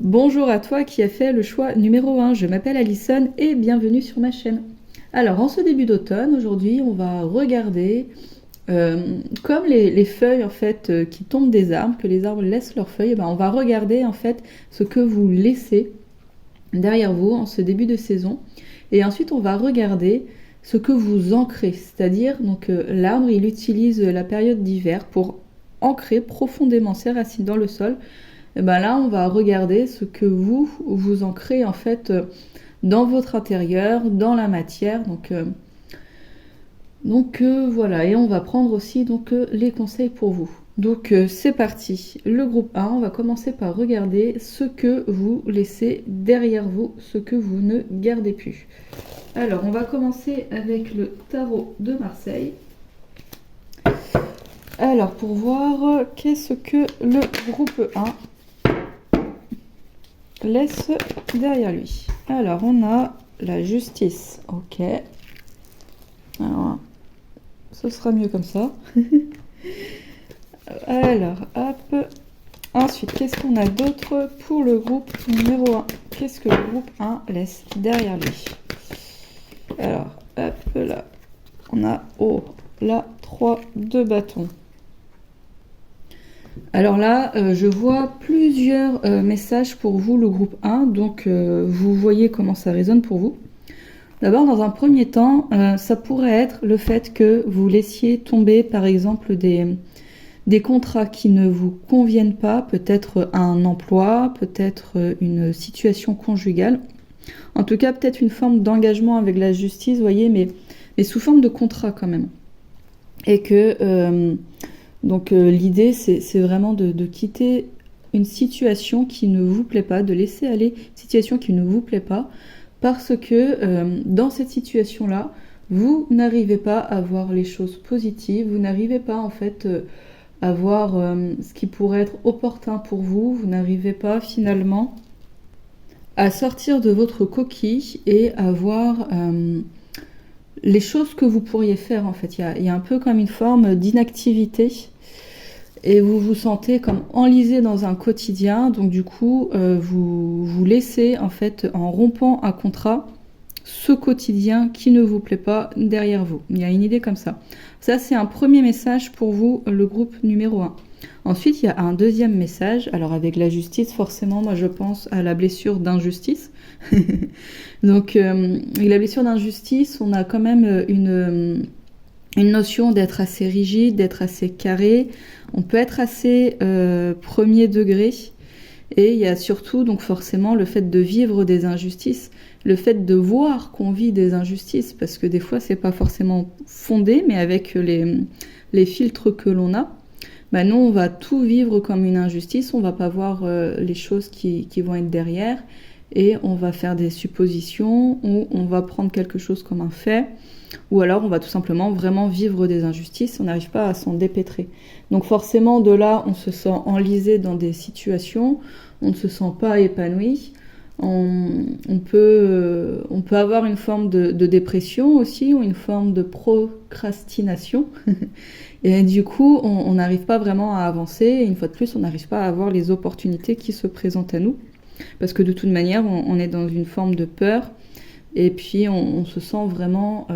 Bonjour à toi qui as fait le choix numéro 1, je m'appelle Alison et bienvenue sur ma chaîne. Alors en ce début d'automne, aujourd'hui on va regarder comme les feuilles en fait qui tombent des arbres, que les arbres laissent leurs feuilles, on va regarder en fait ce que vous laissez derrière vous en ce début de saison. Et ensuite on va regarder ce que vous ancrez, c'est-à-dire donc l'arbre il utilise la période d'hiver pour ancrer profondément ses racines dans le sol. Et là, on va regarder ce que vous ancrez en fait dans votre intérieur, dans la matière. Voilà, et on va prendre aussi les conseils pour vous. Donc c'est parti. Le groupe 1, on va commencer par regarder ce que vous laissez derrière vous, ce que vous ne gardez plus. Alors, on va commencer avec le tarot de Marseille. Alors, pour voir qu'est-ce que le groupe 1 laisse derrière lui. Alors, on a la justice. Ok. Alors, ce sera mieux comme ça. Alors, hop. Ensuite, qu'est-ce qu'on a d'autre pour le groupe numéro 1? Qu'est-ce que le groupe 1 laisse derrière lui? Alors, hop là. On a, là, 3 de bâtons. Alors là, je vois plusieurs messages pour vous, le groupe 1, donc vous voyez comment ça résonne pour vous. D'abord, dans un premier temps, ça pourrait être le fait que vous laissiez tomber, par exemple, des contrats qui ne vous conviennent pas, peut-être un emploi, peut-être une situation conjugale. En tout cas, peut-être une forme d'engagement avec la justice, vous voyez, mais sous forme de contrat quand même. Et que... Donc l'idée, c'est vraiment de quitter une situation qui ne vous plaît pas, de laisser aller une situation qui ne vous plaît pas, parce que dans cette situation-là, vous n'arrivez pas à voir les choses positives, vous n'arrivez pas en fait à voir ce qui pourrait être opportun pour vous, vous n'arrivez pas finalement à sortir de votre coquille et à voir... les choses que vous pourriez faire en fait, il y a un peu comme une forme d'inactivité et vous vous sentez comme enlisé dans un quotidien, donc du coup vous laissez en fait en rompant un contrat ce quotidien qui ne vous plaît pas derrière vous. Il y a une idée comme ça. Ça c'est un premier message pour vous, le groupe numéro 1. Ensuite il y a un deuxième message, alors avec la justice forcément moi je pense à la blessure d'injustice. Donc avec la blessure d'injustice on a quand même une notion d'être assez rigide, d'être assez carré, on peut être assez premier degré et il y a surtout donc forcément le fait de vivre des injustices, le fait de voir qu'on vit des injustices parce que des fois c'est pas forcément fondé mais avec les filtres que l'on a, nous on va tout vivre comme une injustice, on va pas voir les choses qui vont être derrière et on va faire des suppositions ou on va prendre quelque chose comme un fait ou alors on va tout simplement vraiment vivre des injustices, on n'arrive pas à s'en dépêtrer. Donc forcément de là on se sent enlisé dans des situations, on ne se sent pas épanoui, on peut avoir une forme de dépression aussi ou une forme de procrastination et du coup on n'arrive pas vraiment à avancer et une fois de plus on n'arrive pas à avoir les opportunités qui se présentent à nous parce que de toute manière on est dans une forme de peur et puis on se sent vraiment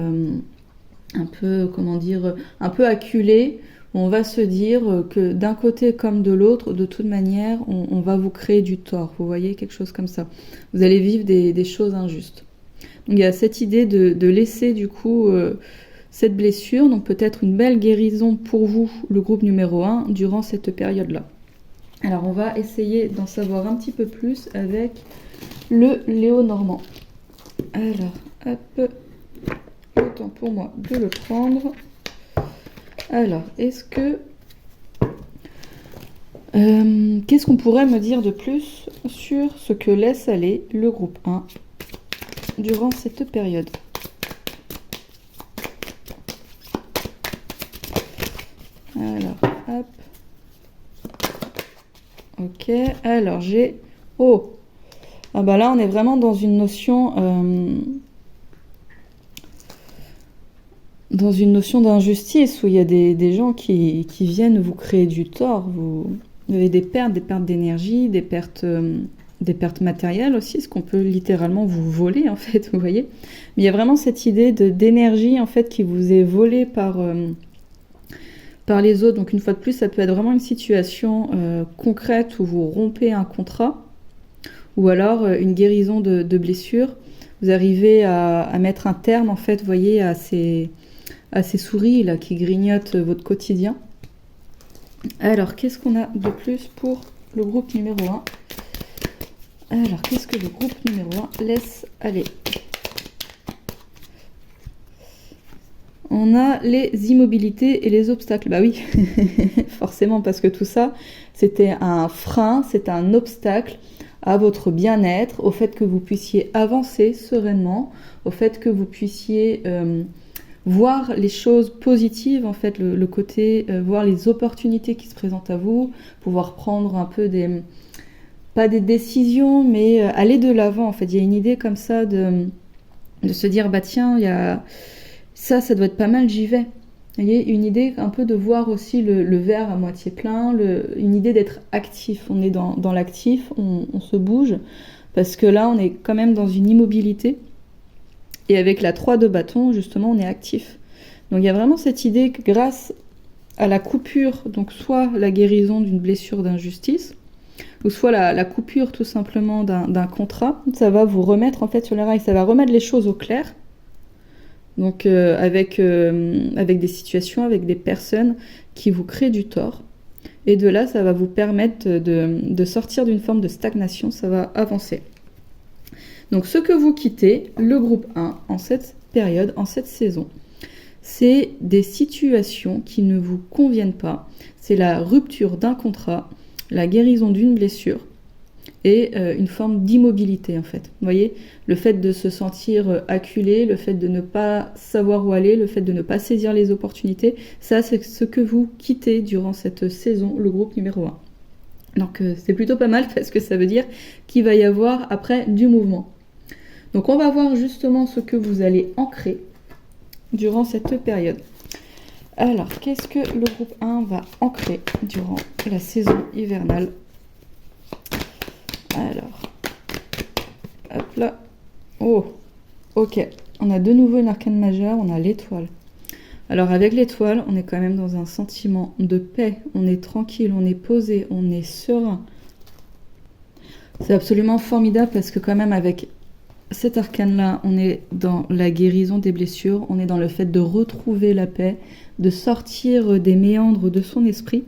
un peu, comment dire, un peu acculé. On va se dire que d'un côté comme de l'autre, de toute manière, on va vous créer du tort. Vous voyez, quelque chose comme ça. Vous allez vivre des choses injustes. Donc il y a cette idée de laisser du coup cette blessure, donc peut-être une belle guérison pour vous, le groupe numéro 1, durant cette période-là. Alors on va essayer d'en savoir un petit peu plus avec le Léo-Normand. Alors, hop, autant pour moi de le prendre. Alors, est-ce que... qu'est-ce qu'on pourrait me dire de plus sur ce que laisse aller le groupe 1 durant cette période? Alors, hop. Ok, alors j'ai... Oh! Ah là, on est vraiment dans une notion... dans une notion d'injustice où il y a des gens qui viennent vous créer du tort. Vous avez des pertes d'énergie, des pertes des pertes matérielles aussi, ce qu'on peut littéralement vous voler en fait, vous voyez. Mais il y a vraiment cette idée d'énergie en fait qui vous est volée par les autres. Donc une fois de plus, ça peut être vraiment une situation concrète où vous rompez un contrat ou alors une guérison de blessures. Vous arrivez à mettre un terme en fait, vous voyez, à ces souris là qui grignotent votre quotidien. Alors, qu'est-ce qu'on a de plus pour le groupe numéro 1? Alors, qu'est-ce que le groupe numéro 1 laisse aller? On a les immobilités et les obstacles. Bah oui, forcément, parce que tout ça, c'était un frein, c'est un obstacle à votre bien-être, au fait que vous puissiez avancer sereinement, au fait que vous puissiez voir les choses positives, en fait, le côté, voir les opportunités qui se présentent à vous, pouvoir prendre un peu pas des décisions, mais aller de l'avant, en fait. Il y a une idée comme ça de se dire, bah tiens, il y a ça doit être pas mal, j'y vais. Vous voyez, une idée un peu de voir aussi le verre à moitié plein, une idée d'être actif. On est dans l'actif, on se bouge, parce que là, on est quand même dans une immobilité. Et avec la 3 de bâton, justement, on est actif. Donc il y a vraiment cette idée que grâce à la coupure, donc soit la guérison d'une blessure d'injustice, ou soit la coupure tout simplement d'un contrat, ça va vous remettre en fait sur les rails, ça va remettre les choses au clair. Donc avec des situations, avec des personnes qui vous créent du tort. Et de là, ça va vous permettre de sortir d'une forme de stagnation, ça va avancer. Donc ce que vous quittez, le groupe 1, en cette période, en cette saison, c'est des situations qui ne vous conviennent pas. C'est la rupture d'un contrat, la guérison d'une blessure et une forme d'immobilité en fait. Vous voyez, le fait de se sentir acculé, le fait de ne pas savoir où aller, le fait de ne pas saisir les opportunités, ça c'est ce que vous quittez durant cette saison, le groupe numéro 1. Donc c'est plutôt pas mal parce que ça veut dire qu'il va y avoir après du mouvement. Donc on va voir justement ce que vous allez ancrer durant cette période. Alors, qu'est-ce que le groupe 1 va ancrer durant la saison hivernale? Alors, hop là. Oh, ok. On a de nouveau une arcane majeure, on a l'étoile. Alors avec l'étoile, on est quand même dans un sentiment de paix. On est tranquille, on est posé, on est serein. C'est absolument formidable parce que quand même avec cet arcane-là, on est dans la guérison des blessures, on est dans le fait de retrouver la paix, de sortir des méandres de son esprit.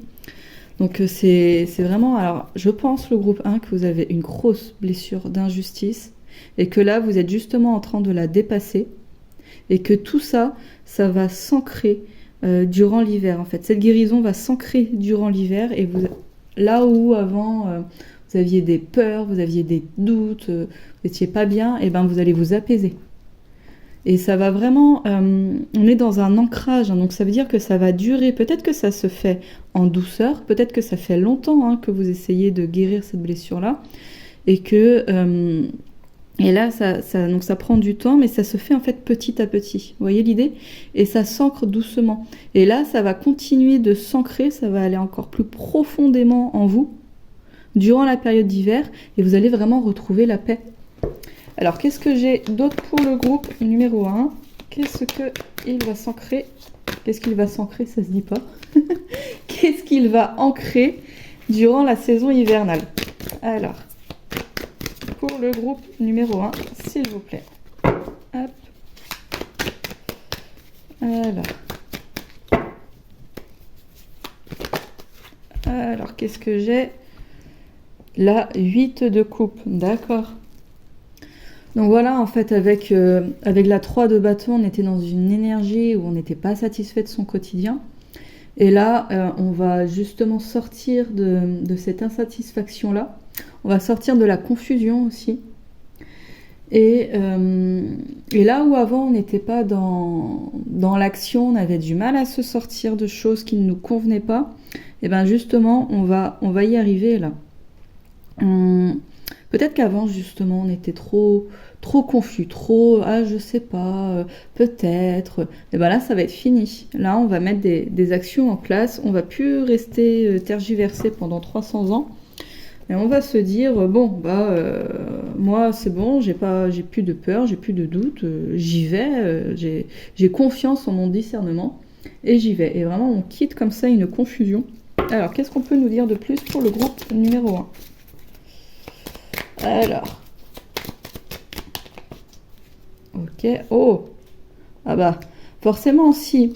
Donc c'est vraiment, alors je pense le groupe 1 que vous avez une grosse blessure d'injustice et que là vous êtes justement en train de la dépasser et que tout ça, ça va s'ancrer durant l'hiver en fait. Cette guérison va s'ancrer durant l'hiver et vous, là où avant vous aviez des peurs, vous aviez des doutes, vous n'étiez pas bien, et ben vous allez vous apaiser. Et ça va vraiment, on est dans un ancrage, hein, donc ça veut dire que ça va durer. Peut-être que ça se fait en douceur, peut-être que ça fait longtemps hein, que vous essayez de guérir cette blessure-là, et que et là, donc ça prend du temps, mais ça se fait en fait petit à petit. Vous voyez l'idée? Et ça s'ancre doucement. Et là, ça va continuer de s'ancrer, ça va aller encore plus profondément en vous durant la période d'hiver, et vous allez vraiment retrouver la paix. Alors, qu'est-ce que j'ai d'autre pour le groupe numéro 1? Qu'est-ce qu'il va s'ancrer? Qu'est-ce qu'il va s'ancrer? Ça se dit pas. Qu'est-ce qu'il va ancrer durant la saison hivernale? Alors, pour le groupe numéro 1, s'il vous plaît. Hop. Alors, qu'est-ce que j'ai? La 8 de coupe, d'accord. Donc voilà, en fait, avec la 3 de bâton, on était dans une énergie où on n'était pas satisfait de son quotidien. Et là, on va justement sortir de cette insatisfaction-là. On va sortir de la confusion aussi. Et là où avant, on n'était pas dans l'action, on avait du mal à se sortir de choses qui ne nous convenaient pas, et bien justement, on va y arriver là. Peut-être qu'avant justement on était trop confus, je sais pas, peut-être. Et ben là ça va être fini. Là on va mettre des actions en place. On va plus rester tergiversé pendant 300 ans. Et on va se dire, bon, moi c'est bon, j'ai plus de peur, j'ai plus de doute, j'y vais, j'ai confiance en mon discernement, et j'y vais. Et vraiment, on quitte comme ça une confusion. Alors, qu'est-ce qu'on peut nous dire de plus pour le groupe numéro 1? Alors, ok, oh, ah bah, forcément, si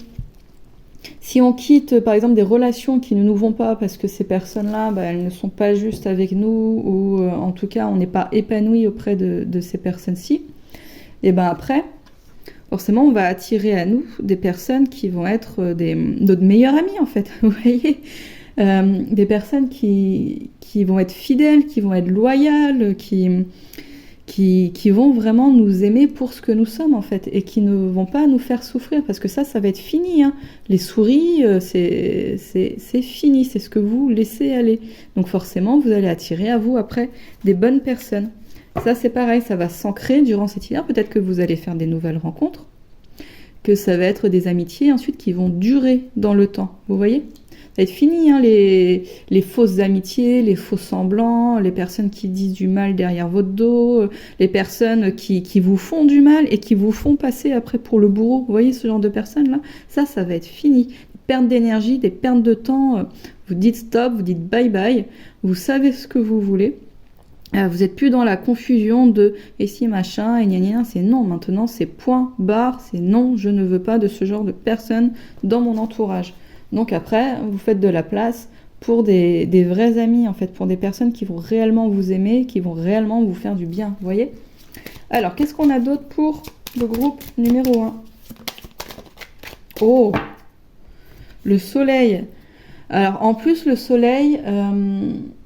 on quitte, par exemple, des relations qui ne nous vont pas parce que ces personnes-là, elles ne sont pas justes avec nous, ou en tout cas, on n'est pas épanoui auprès de ces personnes-ci, et ben après, forcément, on va attirer à nous des personnes qui vont être notre meilleurs amis, en fait, vous voyez, des personnes qui vont être fidèles, qui vont être loyales, qui vont vraiment nous aimer pour ce que nous sommes, en fait, et qui ne vont pas nous faire souffrir, parce que ça va être fini, hein. Les souris, c'est fini, c'est ce que vous laissez aller. Donc forcément, vous allez attirer à vous, après, des bonnes personnes. Ça, c'est pareil, ça va s'ancrer durant cet hiver. Peut-être que vous allez faire des nouvelles rencontres, que ça va être des amitiés, ensuite, qui vont durer dans le temps, vous voyez ? Ça va être fini, hein, les fausses amitiés, les faux semblants, les personnes qui disent du mal derrière votre dos, les personnes qui vous font du mal et qui vous font passer après pour le bourreau. Vous voyez ce genre de personnes-là? Ça va être fini. Des pertes d'énergie, des pertes de temps. Vous dites stop, vous dites bye bye. Vous savez ce que vous voulez. Vous n'êtes plus dans la confusion de et si machin et gna gna. C'est non, maintenant c'est point barre, c'est non, je ne veux pas de ce genre de personnes dans mon entourage. Donc après, vous faites de la place pour des vrais amis, en fait, pour des personnes qui vont réellement vous aimer, qui vont réellement vous faire du bien, vous voyez? Alors, qu'est-ce qu'on a d'autre pour le groupe numéro 1? Oh, le soleil. Alors, en plus, le soleil,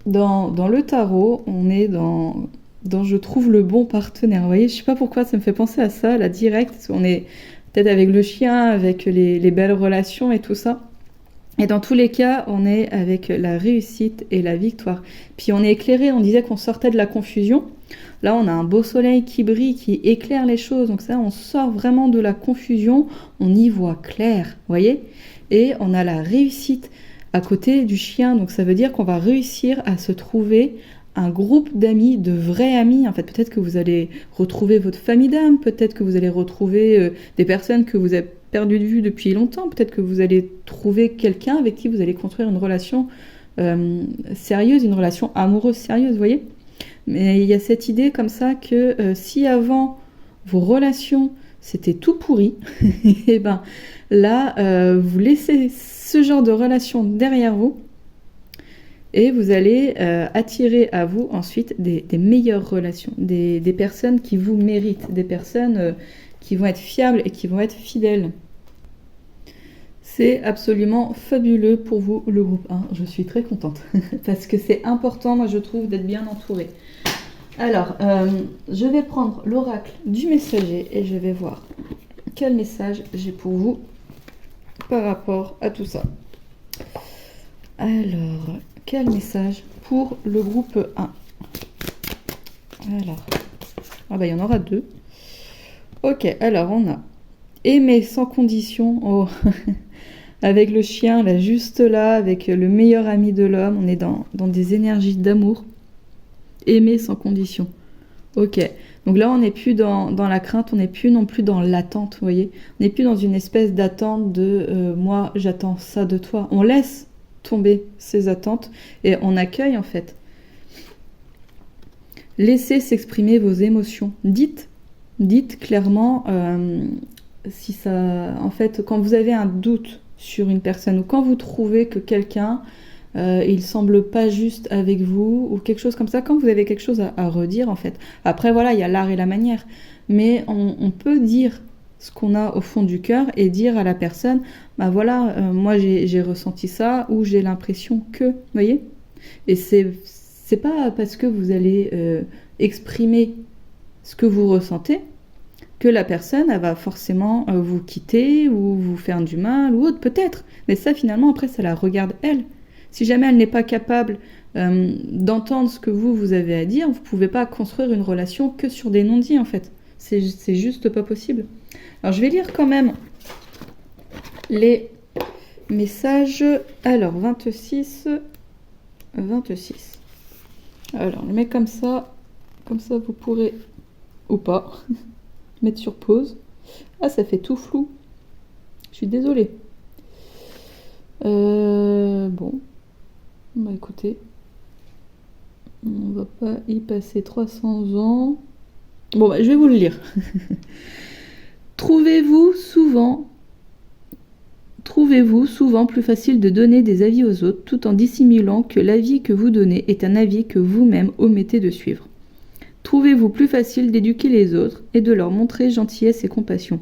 dans le tarot, on est dans je trouve le bon partenaire. Vous voyez, je sais pas pourquoi ça me fait penser à ça, là, direct. On est peut-être avec le chien, avec les belles relations et tout ça. Et dans tous les cas, on est avec la réussite et la victoire. Puis on est éclairé, on disait qu'on sortait de la confusion. Là, on a un beau soleil qui brille, qui éclaire les choses. Donc ça, on sort vraiment de la confusion, on y voit clair, vous voyez? Et on a la réussite à côté du chien. Donc ça veut dire qu'on va réussir à se trouver un groupe d'amis, de vrais amis. En fait, peut-être que vous allez retrouver votre famille d'âme, peut-être que vous allez retrouver des personnes que vous avez perdu de vue depuis longtemps, peut-être que vous allez trouver quelqu'un avec qui vous allez construire une relation sérieuse, une relation amoureuse sérieuse, vous voyez? Mais il y a cette idée comme ça que si avant vos relations c'était tout pourri, et ben là vous laissez ce genre de relation derrière vous et vous allez attirer à vous ensuite des meilleures relations, des personnes qui vous méritent, des personnes qui vont être fiables et qui vont être fidèles. C'est absolument fabuleux pour vous, le groupe 1. Je suis très contente parce que c'est important, moi je trouve, d'être bien entouré. Alors, je vais prendre l'oracle du messager et je vais voir quel message j'ai pour vous par rapport à tout ça. Alors, quel message pour le groupe 1? Alors, il y en aura 2. Ok, alors on a aimer sans condition. Oh. Avec le chien, là, juste là, avec le meilleur ami de l'homme, on est dans des énergies d'amour. Aimer sans condition. Ok, donc là, on n'est plus dans la crainte, on n'est plus non plus dans l'attente, vous voyez. On n'est plus dans une espèce d'attente de moi, j'attends ça de toi. On laisse tomber ces attentes et on accueille, en fait. Laissez s'exprimer vos émotions. Dites clairement si ça... En fait, quand vous avez un doute sur une personne ou quand vous trouvez que quelqu'un il semble pas juste avec vous ou quelque chose comme ça, quand vous avez quelque chose à redire, en fait. Après, voilà, il y a l'art et la manière, mais on peut dire ce qu'on a au fond du cœur et dire à la personne, voilà, moi j'ai ressenti ça ou j'ai l'impression que, vous voyez. Et c'est pas parce que vous allez exprimer ce que vous ressentez que la personne elle va forcément vous quitter ou vous faire du mal ou autre, peut-être. Mais ça, finalement, après, ça la regarde elle. Si jamais elle n'est pas capable d'entendre ce que vous avez à dire, vous ne pouvez pas construire une relation que sur des non-dits, en fait. C'est juste pas possible. Alors, je vais lire quand même les messages. Alors, 26. Alors, on le met comme ça vous pourrez, ou pas, mettre sur pause. Ah, ça fait tout flou. Je suis désolée. Bon, bah écoutez, on va pas y passer 300 ans. Bon, bah, je vais vous le lire. Trouvez-vous souvent plus facile de donner des avis aux autres tout en dissimulant que l'avis que vous donnez est un avis que vous-même omettez de suivre. Trouvez-vous plus facile d'éduquer les autres et de leur montrer gentillesse et compassion.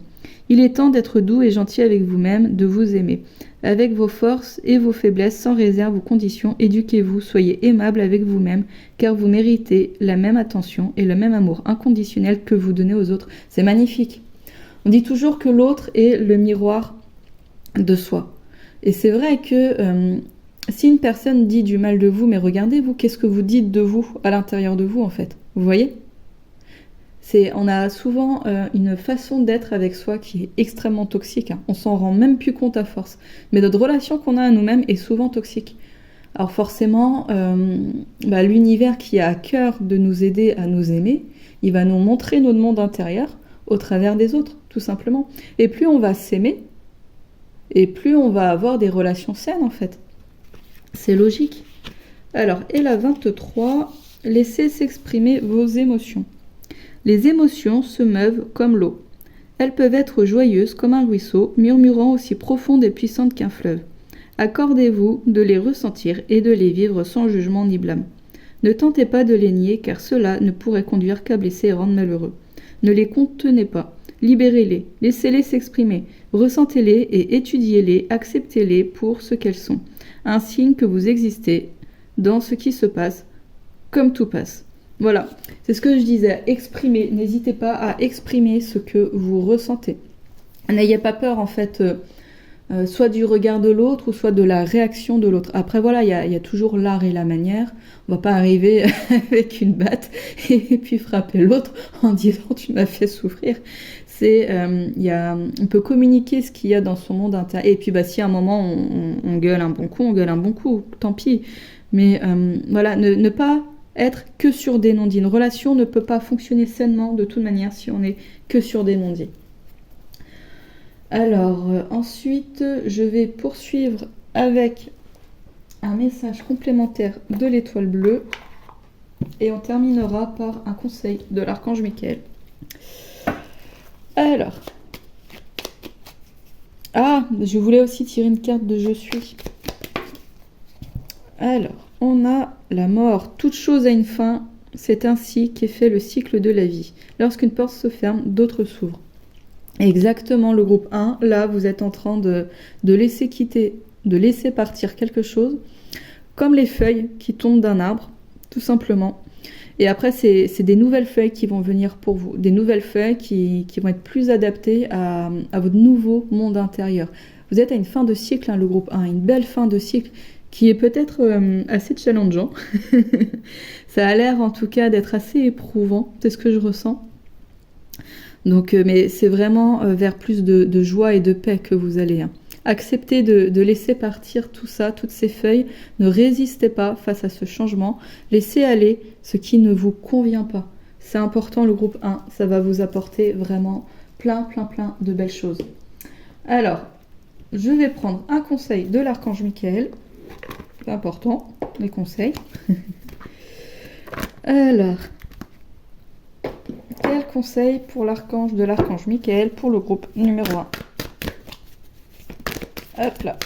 Il est temps d'être doux et gentil avec vous-même, de vous aimer. Avec vos forces et vos faiblesses, sans réserve ou conditions, éduquez-vous, soyez aimable avec vous-même, car vous méritez la même attention et le même amour inconditionnel que vous donnez aux autres. C'est magnifique. On dit toujours que l'autre est le miroir de soi. Et c'est vrai que si une personne dit du mal de vous, mais regardez-vous, qu'est-ce que vous dites de vous à l'intérieur de vous en fait? Vous voyez? On a souvent une façon d'être avec soi qui est extrêmement toxique. Hein. On s'en rend même plus compte à force. Mais notre relation qu'on a à nous-mêmes est souvent toxique. Alors forcément, l'univers qui a à cœur de nous aider à nous aimer, il va nous montrer notre monde intérieur au travers des autres, tout simplement. Et plus on va s'aimer, et plus on va avoir des relations saines en fait. C'est logique. Alors, et la 23, laissez s'exprimer vos émotions. Les émotions se meuvent comme l'eau. Elles peuvent être joyeuses comme un ruisseau, murmurant aussi profonde et puissante qu'un fleuve. Accordez-vous de les ressentir et de les vivre sans jugement ni blâme. Ne tentez pas de les nier car cela ne pourrait conduire qu'à blesser et rendre malheureux. Ne les contenez pas. Libérez-les, laissez-les s'exprimer, ressentez-les et étudiez-les, acceptez-les pour ce qu'elles sont. Un signe que vous existez dans ce qui se passe, comme tout passe. Voilà, c'est ce que je disais, exprimer, n'hésitez pas à exprimer ce que vous ressentez. N'ayez pas peur en fait, soit du regard de l'autre ou soit de la réaction de l'autre. Après voilà, il y a toujours l'art et la manière. On va pas arriver avec une batte et puis frapper l'autre en disant tu m'as fait souffrir. On peut communiquer ce qu'il y a dans son monde intérieur. Et puis si à un moment on gueule un bon coup, on gueule un bon coup, tant pis. Mais voilà, ne pas être que sur des non-dits. Une relation ne peut pas fonctionner sainement de toute manière si on est que sur des non-dits. Alors, ensuite, je vais poursuivre avec un message complémentaire de l'étoile bleue et on terminera par un conseil de l'archange Michael. Alors, je voulais aussi tirer une carte de je suis. Alors, on a la mort. Toute chose a une fin. C'est ainsi qu'est fait le cycle de la vie. Lorsqu'une porte se ferme, d'autres s'ouvrent. Exactement, le groupe 1, là, vous êtes en train de laisser quitter, de laisser partir quelque chose, comme les feuilles qui tombent d'un arbre, tout simplement. Et après, c'est des nouvelles feuilles qui vont venir pour vous, des nouvelles feuilles qui vont être plus adaptées à votre nouveau monde intérieur. Vous êtes à une fin de cycle, hein, le groupe 1, une belle fin de cycle qui est peut-être assez challengeant. Ça a l'air en tout cas d'être assez éprouvant, c'est ce que je ressens. Donc, mais c'est vraiment vers plus de joie et de paix que vous allez. Hein. Acceptez de laisser partir tout ça, toutes ces feuilles. Ne résistez pas face à ce changement. Laissez aller ce qui ne vous convient pas. C'est important, le groupe 1. Ça va vous apporter vraiment plein de belles choses. Alors, je vais prendre un conseil de l'archange Michael. C'est important, les conseils. Alors... Quel conseil pour l'archange de l'archange Michael pour le groupe numéro 1? Hop là.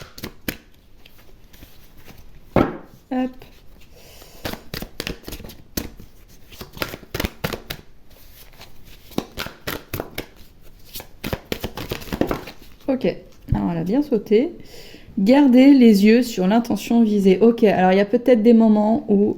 Hop. Ok, alors elle a bien sauté. Gardez les yeux sur l'intention visée. Ok, alors il y a peut-être des moments où...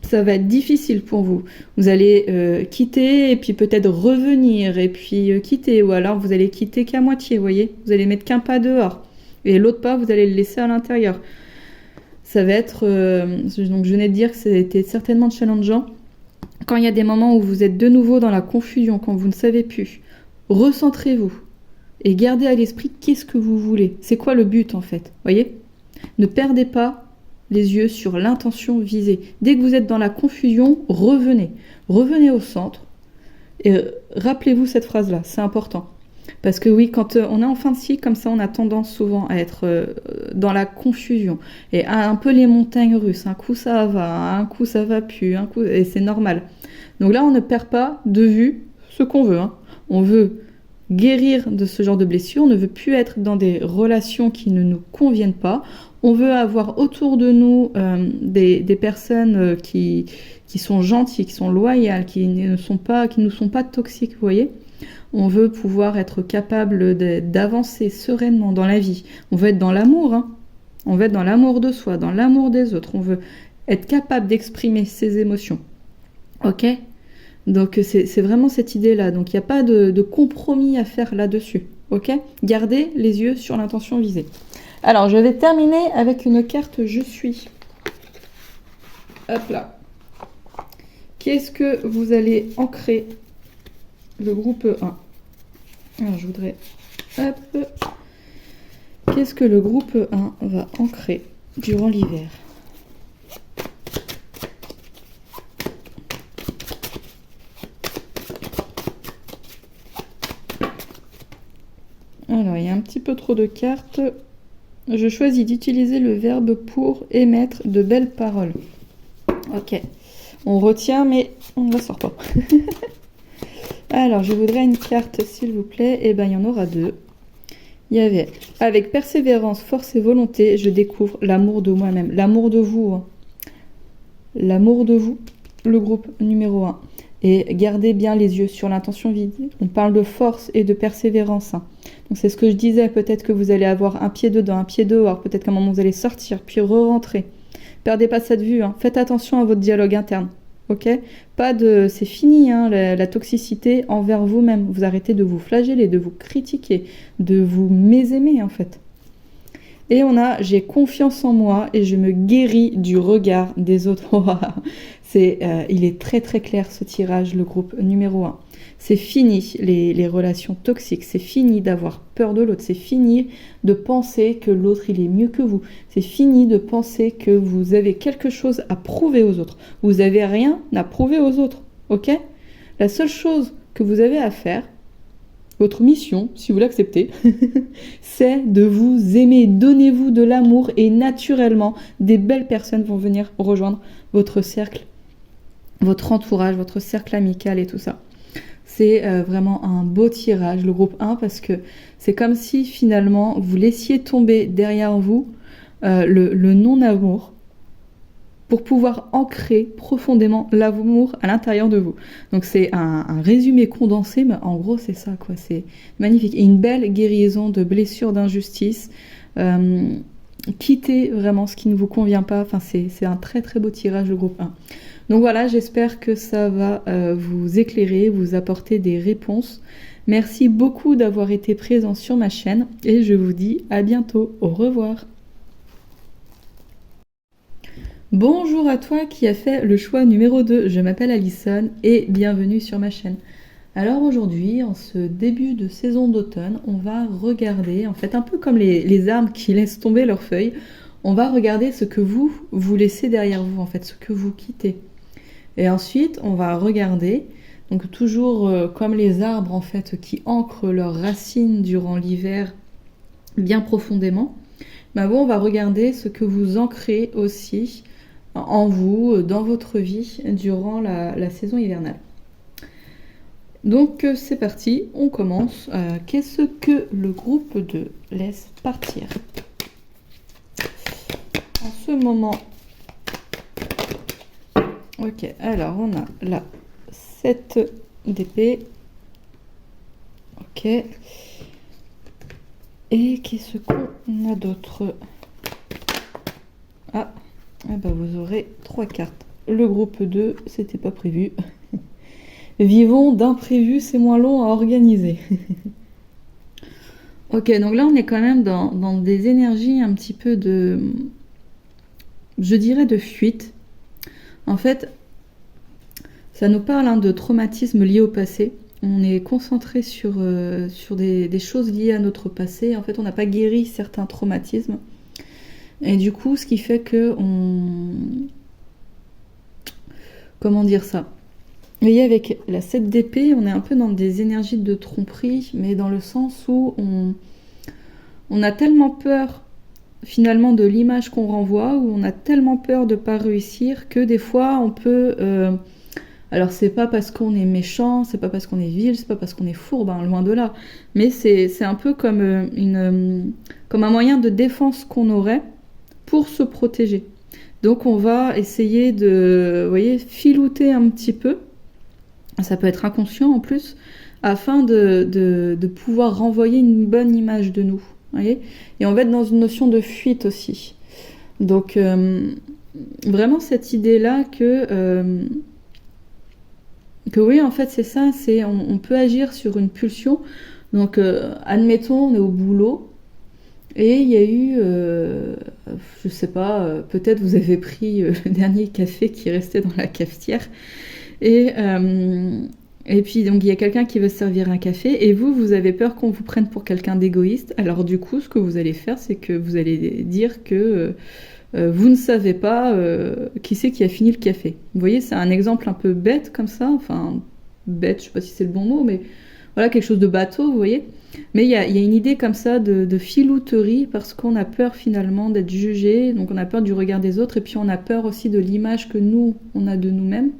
ça va être difficile pour vous. Vous allez quitter et puis peut-être revenir et puis quitter. Ou alors vous allez quitter qu'à moitié, vous voyez. Vous allez mettre qu'un pas dehors. Et l'autre pas, vous allez le laisser à l'intérieur. Ça va être... donc je venais de dire que c'était certainement challengeant. Quand il y a des moments où vous êtes de nouveau dans la confusion, quand vous ne savez plus, recentrez-vous. Et gardez à l'esprit qu'est-ce que vous voulez. C'est quoi le but en fait, vous voyez. Ne perdez pas les yeux sur l'intention visée. Dès que vous êtes dans la confusion, revenez. Revenez au centre. Et rappelez-vous cette phrase-là, c'est important. Parce que oui, quand on est en fin de cycle, comme ça, on a tendance souvent à être dans la confusion. Et un peu les montagnes russes. Un coup ça va, un coup ça va plus, un coup... et c'est normal. Donc là, on ne perd pas de vue ce qu'on veut. Hein. On veut guérir de ce genre de blessure, on ne veut plus être dans des relations qui ne nous conviennent pas. On veut avoir autour de nous des personnes qui sont gentilles, qui sont loyales, qui ne sont pas toxiques, vous voyez. On veut pouvoir être capable d'avancer sereinement dans la vie. On veut être dans l'amour, hein. On veut être dans l'amour de soi, dans l'amour des autres. On veut être capable d'exprimer ses émotions. Ok ? Donc c'est vraiment cette idée-là. Donc il n'y a pas de compromis à faire là-dessus. Ok ? Gardez les yeux sur l'intention visée. Alors je vais terminer avec une carte Je suis. Hop là. Qu'est-ce que vous allez ancrer le groupe 1 ? Alors je voudrais... Hop. Qu'est-ce que le groupe 1 va ancrer durant l'hiver ? Alors, il y a un petit peu trop de cartes. Je choisis d'utiliser le verbe pour émettre de belles paroles. Ok. On retient, mais on ne la sort pas. Alors, je voudrais une carte, s'il vous plaît. Eh bien, il y en aura deux. Il y avait « Avec persévérance, force et volonté, je découvre l'amour de moi-même. » L'amour de vous. Hein. L'amour de vous, le groupe numéro 1. Et gardez bien les yeux sur l'intention vide. On parle de force et de persévérance. Hein. Donc c'est ce que je disais, peut-être que vous allez avoir un pied dedans, un pied dehors, peut-être qu'à un moment vous allez sortir, puis re-rentrer. Perdez pas cette vue, hein. Faites attention à votre dialogue interne, ok ? Pas de... C'est fini, hein, la toxicité envers vous-même. Vous arrêtez de vous flageller, de vous critiquer, de vous mésaimer en fait. Et on a « J'ai confiance en moi et je me guéris du regard des autres ». Il est très très clair ce tirage, le groupe numéro 1. C'est fini les relations toxiques, c'est fini d'avoir peur de l'autre, c'est fini de penser que l'autre il est mieux que vous, c'est fini de penser que vous avez quelque chose à prouver aux autres. Vous n'avez rien à prouver aux autres, ok ? La seule chose que vous avez à faire, votre mission, si vous l'acceptez, c'est de vous aimer, donnez-vous de l'amour et naturellement, des belles personnes vont venir rejoindre votre cercle, votre entourage, votre cercle amical et tout ça. C'est vraiment un beau tirage, le groupe 1, parce que c'est comme si finalement vous laissiez tomber derrière vous le non-amour pour pouvoir ancrer profondément l'amour à l'intérieur de vous. Donc c'est un résumé condensé, mais en gros c'est ça, quoi. C'est magnifique. Et une belle guérison de blessures, d'injustice. Quittez vraiment ce qui ne vous convient pas. Enfin, c'est un très très beau tirage, le groupe 1. Donc voilà, j'espère que ça va vous éclairer, vous apporter des réponses. Merci beaucoup d'avoir été présent sur ma chaîne et je vous dis à bientôt. Au revoir. Bonjour à toi qui as fait le choix numéro 2. Je m'appelle Alison et bienvenue sur ma chaîne. Alors aujourd'hui, en ce début de saison d'automne, on va regarder, en fait un peu comme les arbres qui laissent tomber leurs feuilles, on va regarder ce que vous laissez derrière vous, en fait, ce que vous quittez. Et ensuite, on va regarder, donc toujours comme les arbres en fait qui ancrent leurs racines durant l'hiver bien profondément, bah bon, on va regarder ce que vous ancrez aussi en vous, dans votre vie, durant la saison hivernale. Donc c'est parti, on commence. Qu'est-ce que le groupe 2 laisse partir ? En ce moment... Ok, alors on a là 7 d'épée. Ok. Et qu'est-ce qu'on a d'autre ? Ah, eh ben vous aurez 3 cartes. Le groupe 2, c'était pas prévu. Vivons d'imprévu, c'est moins long à organiser. Ok, donc là on est quand même dans des énergies un petit peu de... Je dirais de fuite. En fait, ça nous parle de traumatismes liés au passé. On est concentré sur des choses liées à notre passé. En fait, on n'a pas guéri certains traumatismes. Et du coup, ce qui fait que comment dire ça? Vous voyez, avec la 7 d'épée, on est un peu dans des énergies de tromperie, mais dans le sens où on a tellement peur finalement de l'image qu'on renvoie, où on a tellement peur de pas réussir que des fois on peut... alors c'est pas parce qu'on est méchant, c'est pas parce qu'on est vil, c'est pas parce qu'on est fourbe, hein, loin de là, mais c'est un peu comme, comme un moyen de défense qu'on aurait pour se protéger. Donc on va essayer de, vous voyez, filouter un petit peu, ça peut être inconscient en plus, afin de pouvoir renvoyer une bonne image de nous. Voyez, et on va être dans une notion de fuite aussi. Donc vraiment cette idée-là que oui, en fait c'est ça, c'est on peut agir sur une pulsion. Donc admettons on est au boulot et il y a eu, je sais pas, peut-être vous avez pris le dernier café qui restait dans la cafetière et puis donc il y a quelqu'un qui veut se servir un café et vous avez peur qu'on vous prenne pour quelqu'un d'égoïste. Alors du coup, ce que vous allez faire, c'est que vous allez dire que vous ne savez pas qui c'est qui a fini le café. Vous voyez, c'est un exemple un peu bête comme ça. Enfin, bête, je sais pas si c'est le bon mot, mais voilà, quelque chose de bateau, vous voyez. Mais il y a une idée comme ça de filouterie parce qu'on a peur finalement d'être jugé, donc on a peur du regard des autres et puis on a peur aussi de l'image que nous, on a de nous-mêmes.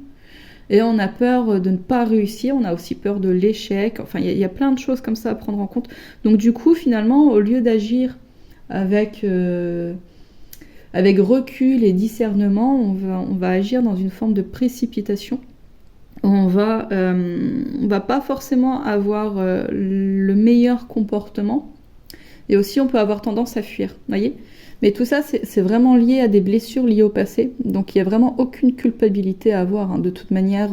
Et on a peur de ne pas réussir, on a aussi peur de l'échec, enfin il y a plein de choses comme ça à prendre en compte. Donc du coup finalement au lieu d'agir avec, avec recul et discernement, on va agir dans une forme de précipitation. On va pas forcément avoir le meilleur comportement et aussi on peut avoir tendance à fuir, voyez. Mais tout ça, c'est vraiment lié à des blessures liées au passé. Donc il n'y a vraiment aucune culpabilité à avoir. Hein. De toute manière,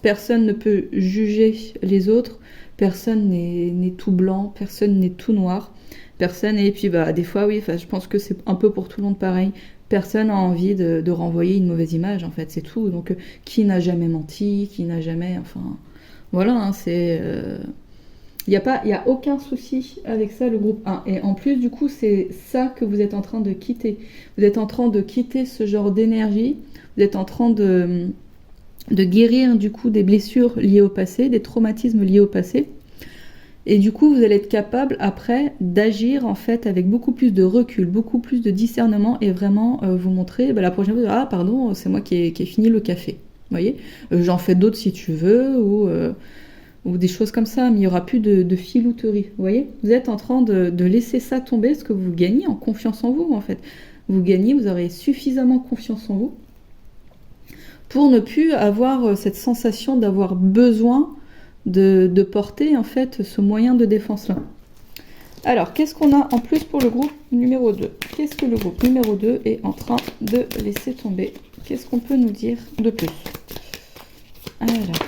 personne ne peut juger les autres. Personne n'est tout blanc. Personne n'est tout noir. Personne. Et puis bah, des fois, oui, je pense que c'est un peu pour tout le monde pareil. Personne n'a envie de renvoyer une mauvaise image, en fait. C'est tout. Donc qui n'a jamais menti, qui n'a jamais... Enfin, voilà, hein, c'est... Il n'y a aucun souci avec ça, le groupe 1. Et en plus, du coup, c'est ça que vous êtes en train de quitter. Vous êtes en train de quitter ce genre d'énergie. Vous êtes en train de guérir, du coup, des blessures liées au passé, des traumatismes liés au passé. Et du coup, vous allez être capable, après, d'agir, en fait, avec beaucoup plus de recul, beaucoup plus de discernement et vraiment vous montrer, la prochaine fois, ah, pardon, c'est moi qui ai fini le café. Vous voyez, j'en fais d'autres si tu veux, ou des choses comme ça, mais il n'y aura plus de filouterie, vous voyez. Vous êtes en train de laisser ça tomber, parce que vous gagnez en confiance en vous, en fait. Vous gagnez, vous aurez suffisamment confiance en vous pour ne plus avoir cette sensation d'avoir besoin de porter, en fait, ce moyen de défense-là. Alors, qu'est-ce qu'on a en plus pour le groupe numéro 2 ? Qu'est-ce que le groupe numéro 2 est en train de laisser tomber ? Qu'est-ce qu'on peut nous dire de plus ? Alors,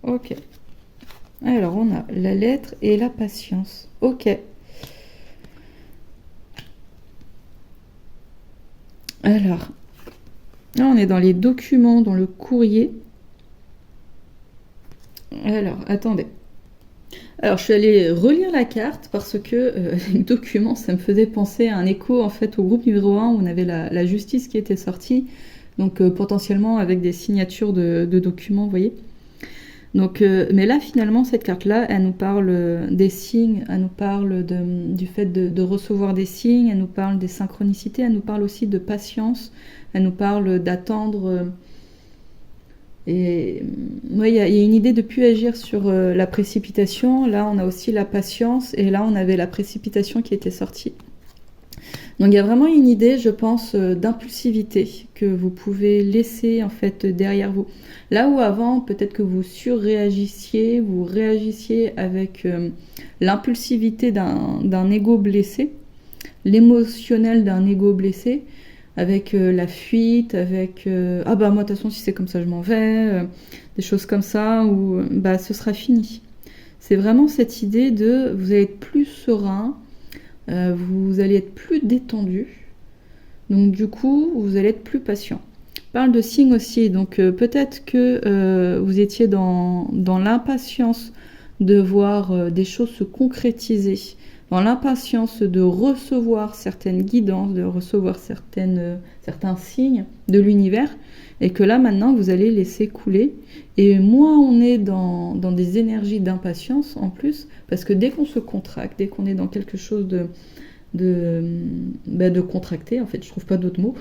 ok. Alors, on a la lettre et la patience. Ok. Alors, là, on est dans les documents, dans le courrier. Alors, attendez. Alors, je suis allée relire la carte parce que les documents, ça me faisait penser à un écho, en fait, au groupe numéro 1 où on avait la justice qui était sortie. Donc, potentiellement avec des signatures de documents, vous voyez. Donc, mais là, finalement, cette carte-là, elle nous parle des signes, elle nous parle du fait de recevoir des signes, elle nous parle des synchronicités, elle nous parle aussi de patience, elle nous parle d'attendre. Et ouais, il y a une idée de plus agir sur la précipitation. Là, on a aussi la patience, et là, on avait la précipitation qui était sortie. Donc il y a vraiment une idée, je pense, d'impulsivité que vous pouvez laisser en fait derrière vous. Là où avant, peut-être que vous surréagissiez, vous réagissiez avec l'impulsivité d'un ego blessé, l'émotionnel d'un ego blessé, avec la fuite, avec ah bah moi de toute façon si c'est comme ça je m'en vais, des choses comme ça, où bah ce sera fini. C'est vraiment cette idée de vous allez être plus serein, vous allez être plus détendu, donc du coup vous allez être plus patient. Je parle de signes aussi, donc peut-être que vous étiez dans l'impatience de voir des choses se concrétiser, dans l'impatience de recevoir certaines guidances, de recevoir certains signes de l'univers, et que là maintenant vous allez laisser couler. Et moins on est dans des énergies d'impatience en plus, parce que dès qu'on se contracte, dès qu'on est dans quelque chose de contracté, en fait, je trouve pas d'autres mots.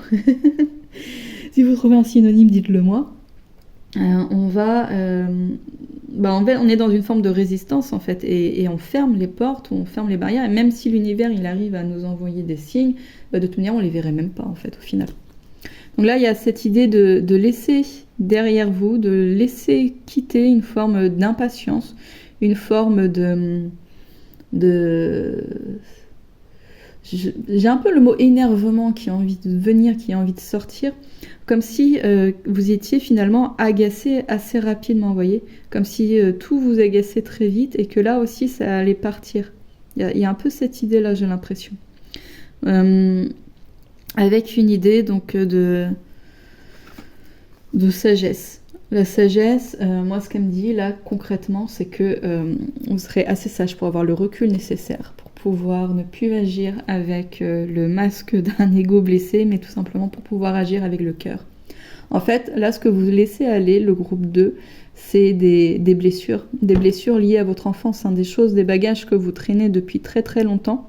Si vous trouvez un synonyme, dites-le moi. On est dans une forme de résistance en fait, et on ferme les portes, on ferme les barrières, et même si l'univers il arrive à nous envoyer des signes, de toute manière on les verrait même pas en fait au final. Donc là il y a cette idée de laisser derrière vous, de laisser quitter une forme d'impatience, une forme j'ai un peu le mot énervement qui a envie de venir, qui a envie de sortir, comme si vous étiez finalement agacé assez rapidement, vous voyez, comme si tout vous agaçait très vite et que là aussi ça allait partir. Il y a un peu cette idée-là, j'ai l'impression. Avec une idée donc de sagesse. La sagesse, moi ce qu'elle me dit là concrètement, c'est que vous serez assez sage pour avoir le recul nécessaire pour pouvoir ne plus agir avec le masque d'un ego blessé, mais tout simplement pour pouvoir agir avec le cœur. En fait, là, ce que vous laissez aller, le groupe 2, c'est des blessures liées à votre enfance, hein, des choses, des bagages que vous traînez depuis très très longtemps,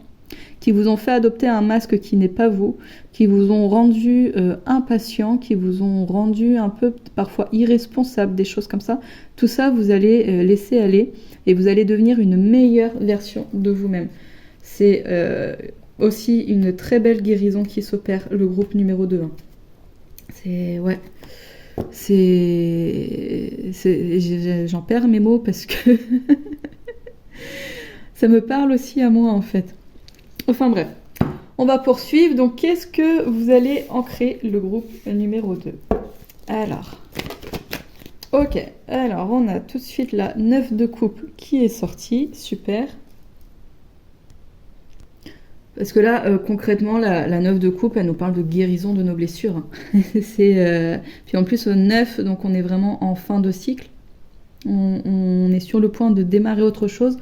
qui vous ont fait adopter un masque qui n'est pas vous, qui vous ont rendu impatient, qui vous ont rendu un peu parfois irresponsable, des choses comme ça. Tout ça, vous allez laisser aller et vous allez devenir une meilleure version de vous-même. C'est aussi une très belle guérison qui s'opère, le groupe numéro 2. Hein. J'en perds mes mots parce que ça me parle aussi à moi en fait. Enfin bref, on va poursuivre. Donc qu'est-ce que vous allez ancrer, le groupe numéro 2? Alors, ok, alors on a tout de suite la 9 de coupe qui est sortie, super. Parce que là, concrètement, la 9 de coupe, elle nous parle de guérison de nos blessures. Puis en plus, au 9, donc on est vraiment en fin de cycle. On est sur le point de démarrer autre chose.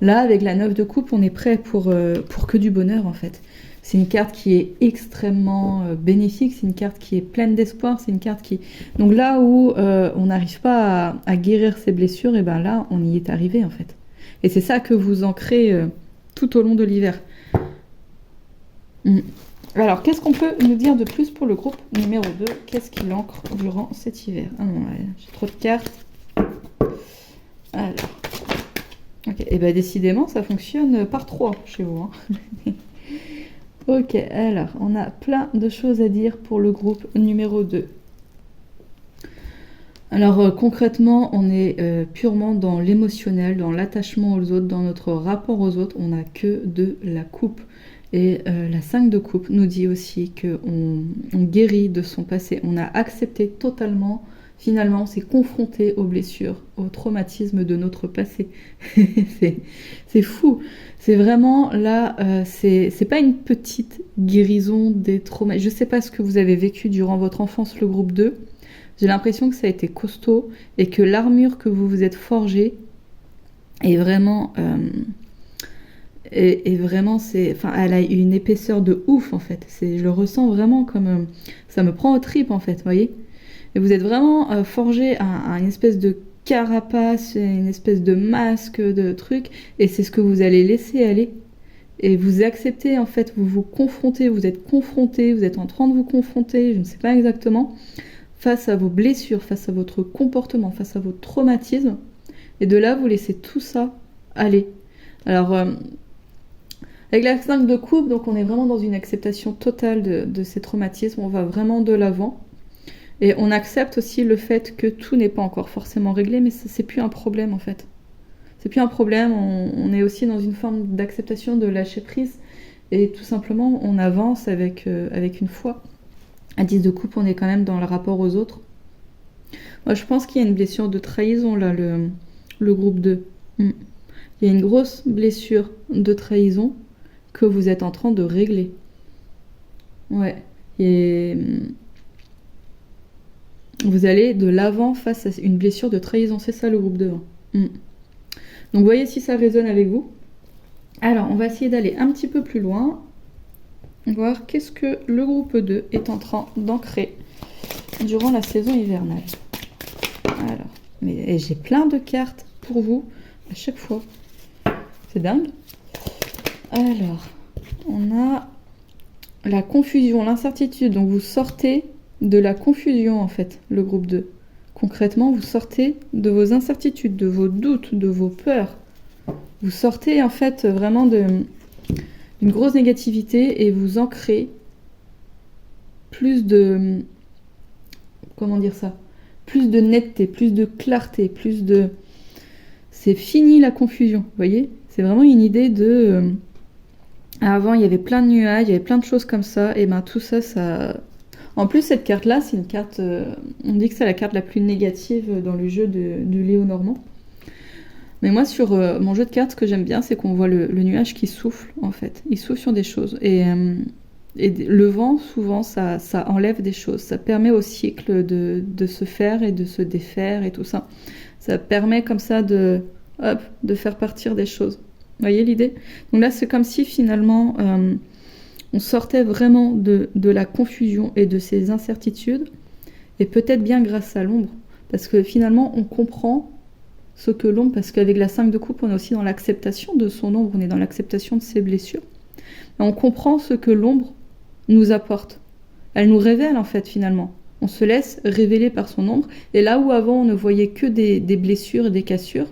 Là, avec la 9 de coupe, on est prêt pour que du bonheur, en fait. C'est une carte qui est extrêmement bénéfique, c'est une carte qui est pleine d'espoir, c'est une carte qui... Donc là où on n'arrive pas à guérir ses blessures, et ben là, on y est arrivé, en fait. Et c'est ça que vous ancrez tout au long de l'hiver. Alors, qu'est-ce qu'on peut nous dire de plus pour le groupe numéro 2? Qu'est-ce qu'il ancre durant cet hiver? Ah non, j'ai trop de cartes. Alors, ok, et bien décidément, ça fonctionne par 3 chez vous. Hein. Ok, alors, on a plein de choses à dire pour le groupe numéro 2. Alors, concrètement, on est purement dans l'émotionnel, dans l'attachement aux autres, dans notre rapport aux autres. On n'a que de la coupe. Et la 5 de coupe nous dit aussi qu'on guérit de son passé. On a accepté totalement, finalement, on s'est confronté aux blessures, aux traumatismes de notre passé. C'est fou. C'est vraiment là, c'est pas une petite guérison des traumas. Je sais pas ce que vous avez vécu durant votre enfance, le groupe 2. J'ai l'impression que ça a été costaud et que l'armure que vous vous êtes forgée est vraiment... Et vraiment, elle a une épaisseur de ouf en fait. Je le ressens vraiment comme ça me prend aux tripes en fait, vous voyez. Et vous êtes vraiment forgé à une espèce de carapace, une espèce de masque, de truc, et c'est ce que vous allez laisser aller. Et vous acceptez en fait, vous vous confrontez, vous êtes confronté, vous êtes en train de vous confronter, je ne sais pas exactement, face à vos blessures, face à votre comportement, face à vos traumatismes. Et de là, vous laissez tout ça aller. Alors, avec la 5 de coupe, donc on est vraiment dans une acceptation totale de ces traumatismes, on va vraiment de l'avant. Et on accepte aussi le fait que tout n'est pas encore forcément réglé, mais c'est plus un problème en fait. C'est plus un problème, on est aussi dans une forme d'acceptation de lâcher prise, et tout simplement on avance avec une foi. À 10 de coupe, on est quand même dans le rapport aux autres. Moi je pense qu'il y a une blessure de trahison là, le groupe 2. Il y a une grosse blessure de trahison que vous êtes en train de régler. Ouais. Et vous allez de l'avant face à une blessure de trahison. C'est ça le groupe 2. Donc voyez si ça résonne avec vous. Alors, on va essayer d'aller un petit peu plus loin, voir qu'est-ce que le groupe 2 est en train d'ancrer durant la saison hivernale. Alors, mais j'ai plein de cartes pour vous à chaque fois. C'est dingue. Alors, on a la confusion, l'incertitude. Donc, vous sortez de la confusion, en fait, le groupe 2. Concrètement, vous sortez de vos incertitudes, de vos doutes, de vos peurs. Vous sortez, en fait, vraiment d'une grosse négativité et vous ancrez plus de... Comment dire ça ? Plus de netteté, plus de clarté, plus de... C'est fini la confusion, vous voyez ? C'est vraiment une idée de... Avant, il y avait plein de nuages, il y avait plein de choses comme ça, et ben tout ça, ça... En plus, cette carte-là, c'est une carte... on dit que c'est la carte la plus négative dans le jeu de Léonormand. Mais moi, sur mon jeu de cartes, ce que j'aime bien, c'est qu'on voit le nuage qui souffle, en fait. Il souffle sur des choses. Et le vent, souvent, ça enlève des choses. Ça permet au cycle de se faire et de se défaire et tout ça. Ça permet comme ça de faire partir des choses. Vous voyez l'idée ? Donc là, c'est comme si, finalement, on sortait vraiment de la confusion et de ces incertitudes. Et peut-être bien grâce à l'ombre. Parce que, finalement, on comprend... ce que l'ombre, parce qu'avec la 5 de coupe, on est aussi dans l'acceptation de son ombre, on est dans l'acceptation de ses blessures. Et on comprend ce que l'ombre nous apporte. Elle nous révèle en fait finalement. On se laisse révéler par son ombre. Et là où avant on ne voyait que des blessures et des cassures,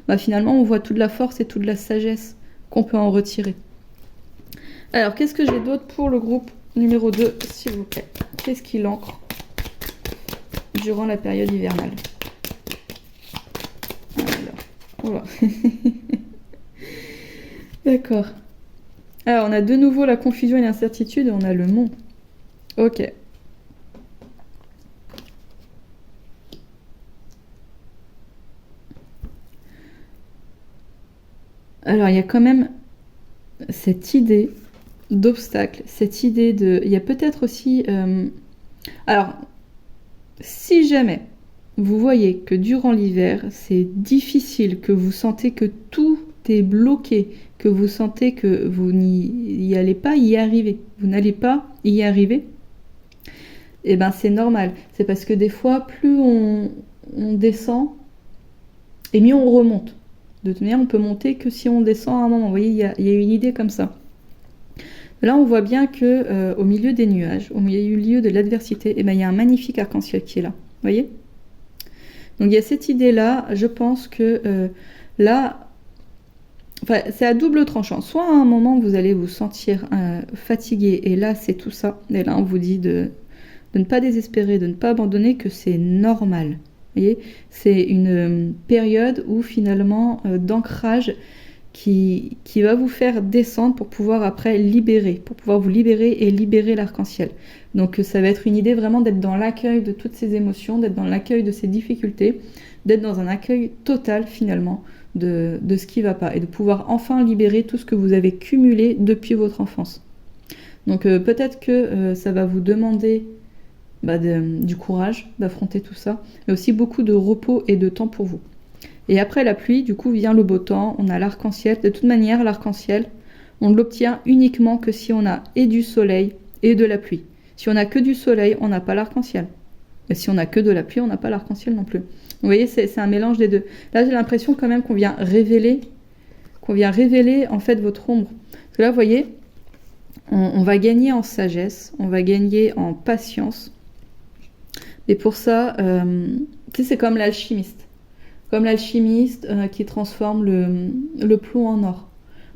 bah finalement on voit toute la force et toute la sagesse qu'on peut en retirer. Alors qu'est-ce que j'ai d'autre pour le groupe numéro 2, s'il vous plaît ? Qu'est-ce qu'il ancre durant la période hivernale ? Voilà. D'accord. Alors, on a de nouveau la confusion et l'incertitude, et on a le mont. Ok. Alors, il y a quand même cette idée d'obstacle, cette idée de... Il y a peut-être aussi... Alors, si jamais... vous voyez que durant l'hiver, c'est difficile, que vous sentez que tout est bloqué, que vous sentez que vous n'allez pas y arriver. Vous n'allez pas y arriver. Eh bien, c'est normal. C'est parce que des fois, plus on descend, et mieux on remonte. De toute manière, on peut monter que si on descend à un moment. Vous voyez, il y a une idée comme ça. Là, on voit bien que au milieu des nuages, au milieu de l'adversité, eh bien, il y a un magnifique arc-en-ciel qui est là. Vous voyez ? Donc il y a cette idée-là, je pense que là, enfin, c'est à double tranchant. Soit à un moment, vous allez vous sentir fatigué, et là, c'est tout ça. Et là, on vous dit de ne pas désespérer, de ne pas abandonner, que c'est normal. Vous voyez ? C'est une période où finalement, d'ancrage qui va vous faire descendre pour pouvoir après libérer, pour pouvoir vous libérer et libérer l'arc-en-ciel. Donc ça va être une idée vraiment d'être dans l'accueil de toutes ces émotions, d'être dans l'accueil de ces difficultés, d'être dans un accueil total finalement de ce qui ne va pas et de pouvoir enfin libérer tout ce que vous avez cumulé depuis votre enfance. Donc peut-être que ça va vous demander du courage d'affronter tout ça, mais aussi beaucoup de repos et de temps pour vous. Et après la pluie, du coup, vient le beau temps, on a l'arc-en-ciel. De toute manière, l'arc-en-ciel, on ne l'obtient uniquement que si on a et du soleil et de la pluie. Si on n'a que du soleil, on n'a pas l'arc-en-ciel. Et si on n'a que de la pluie, on n'a pas l'arc-en-ciel non plus. Vous voyez, c'est un mélange des deux. Là, j'ai l'impression quand même qu'on vient révéler en fait votre ombre. Parce que là, vous voyez, on va gagner en sagesse, on va gagner en patience. Et pour ça, c'est comme l'alchimiste. Comme l'alchimiste qui transforme le plomb en or.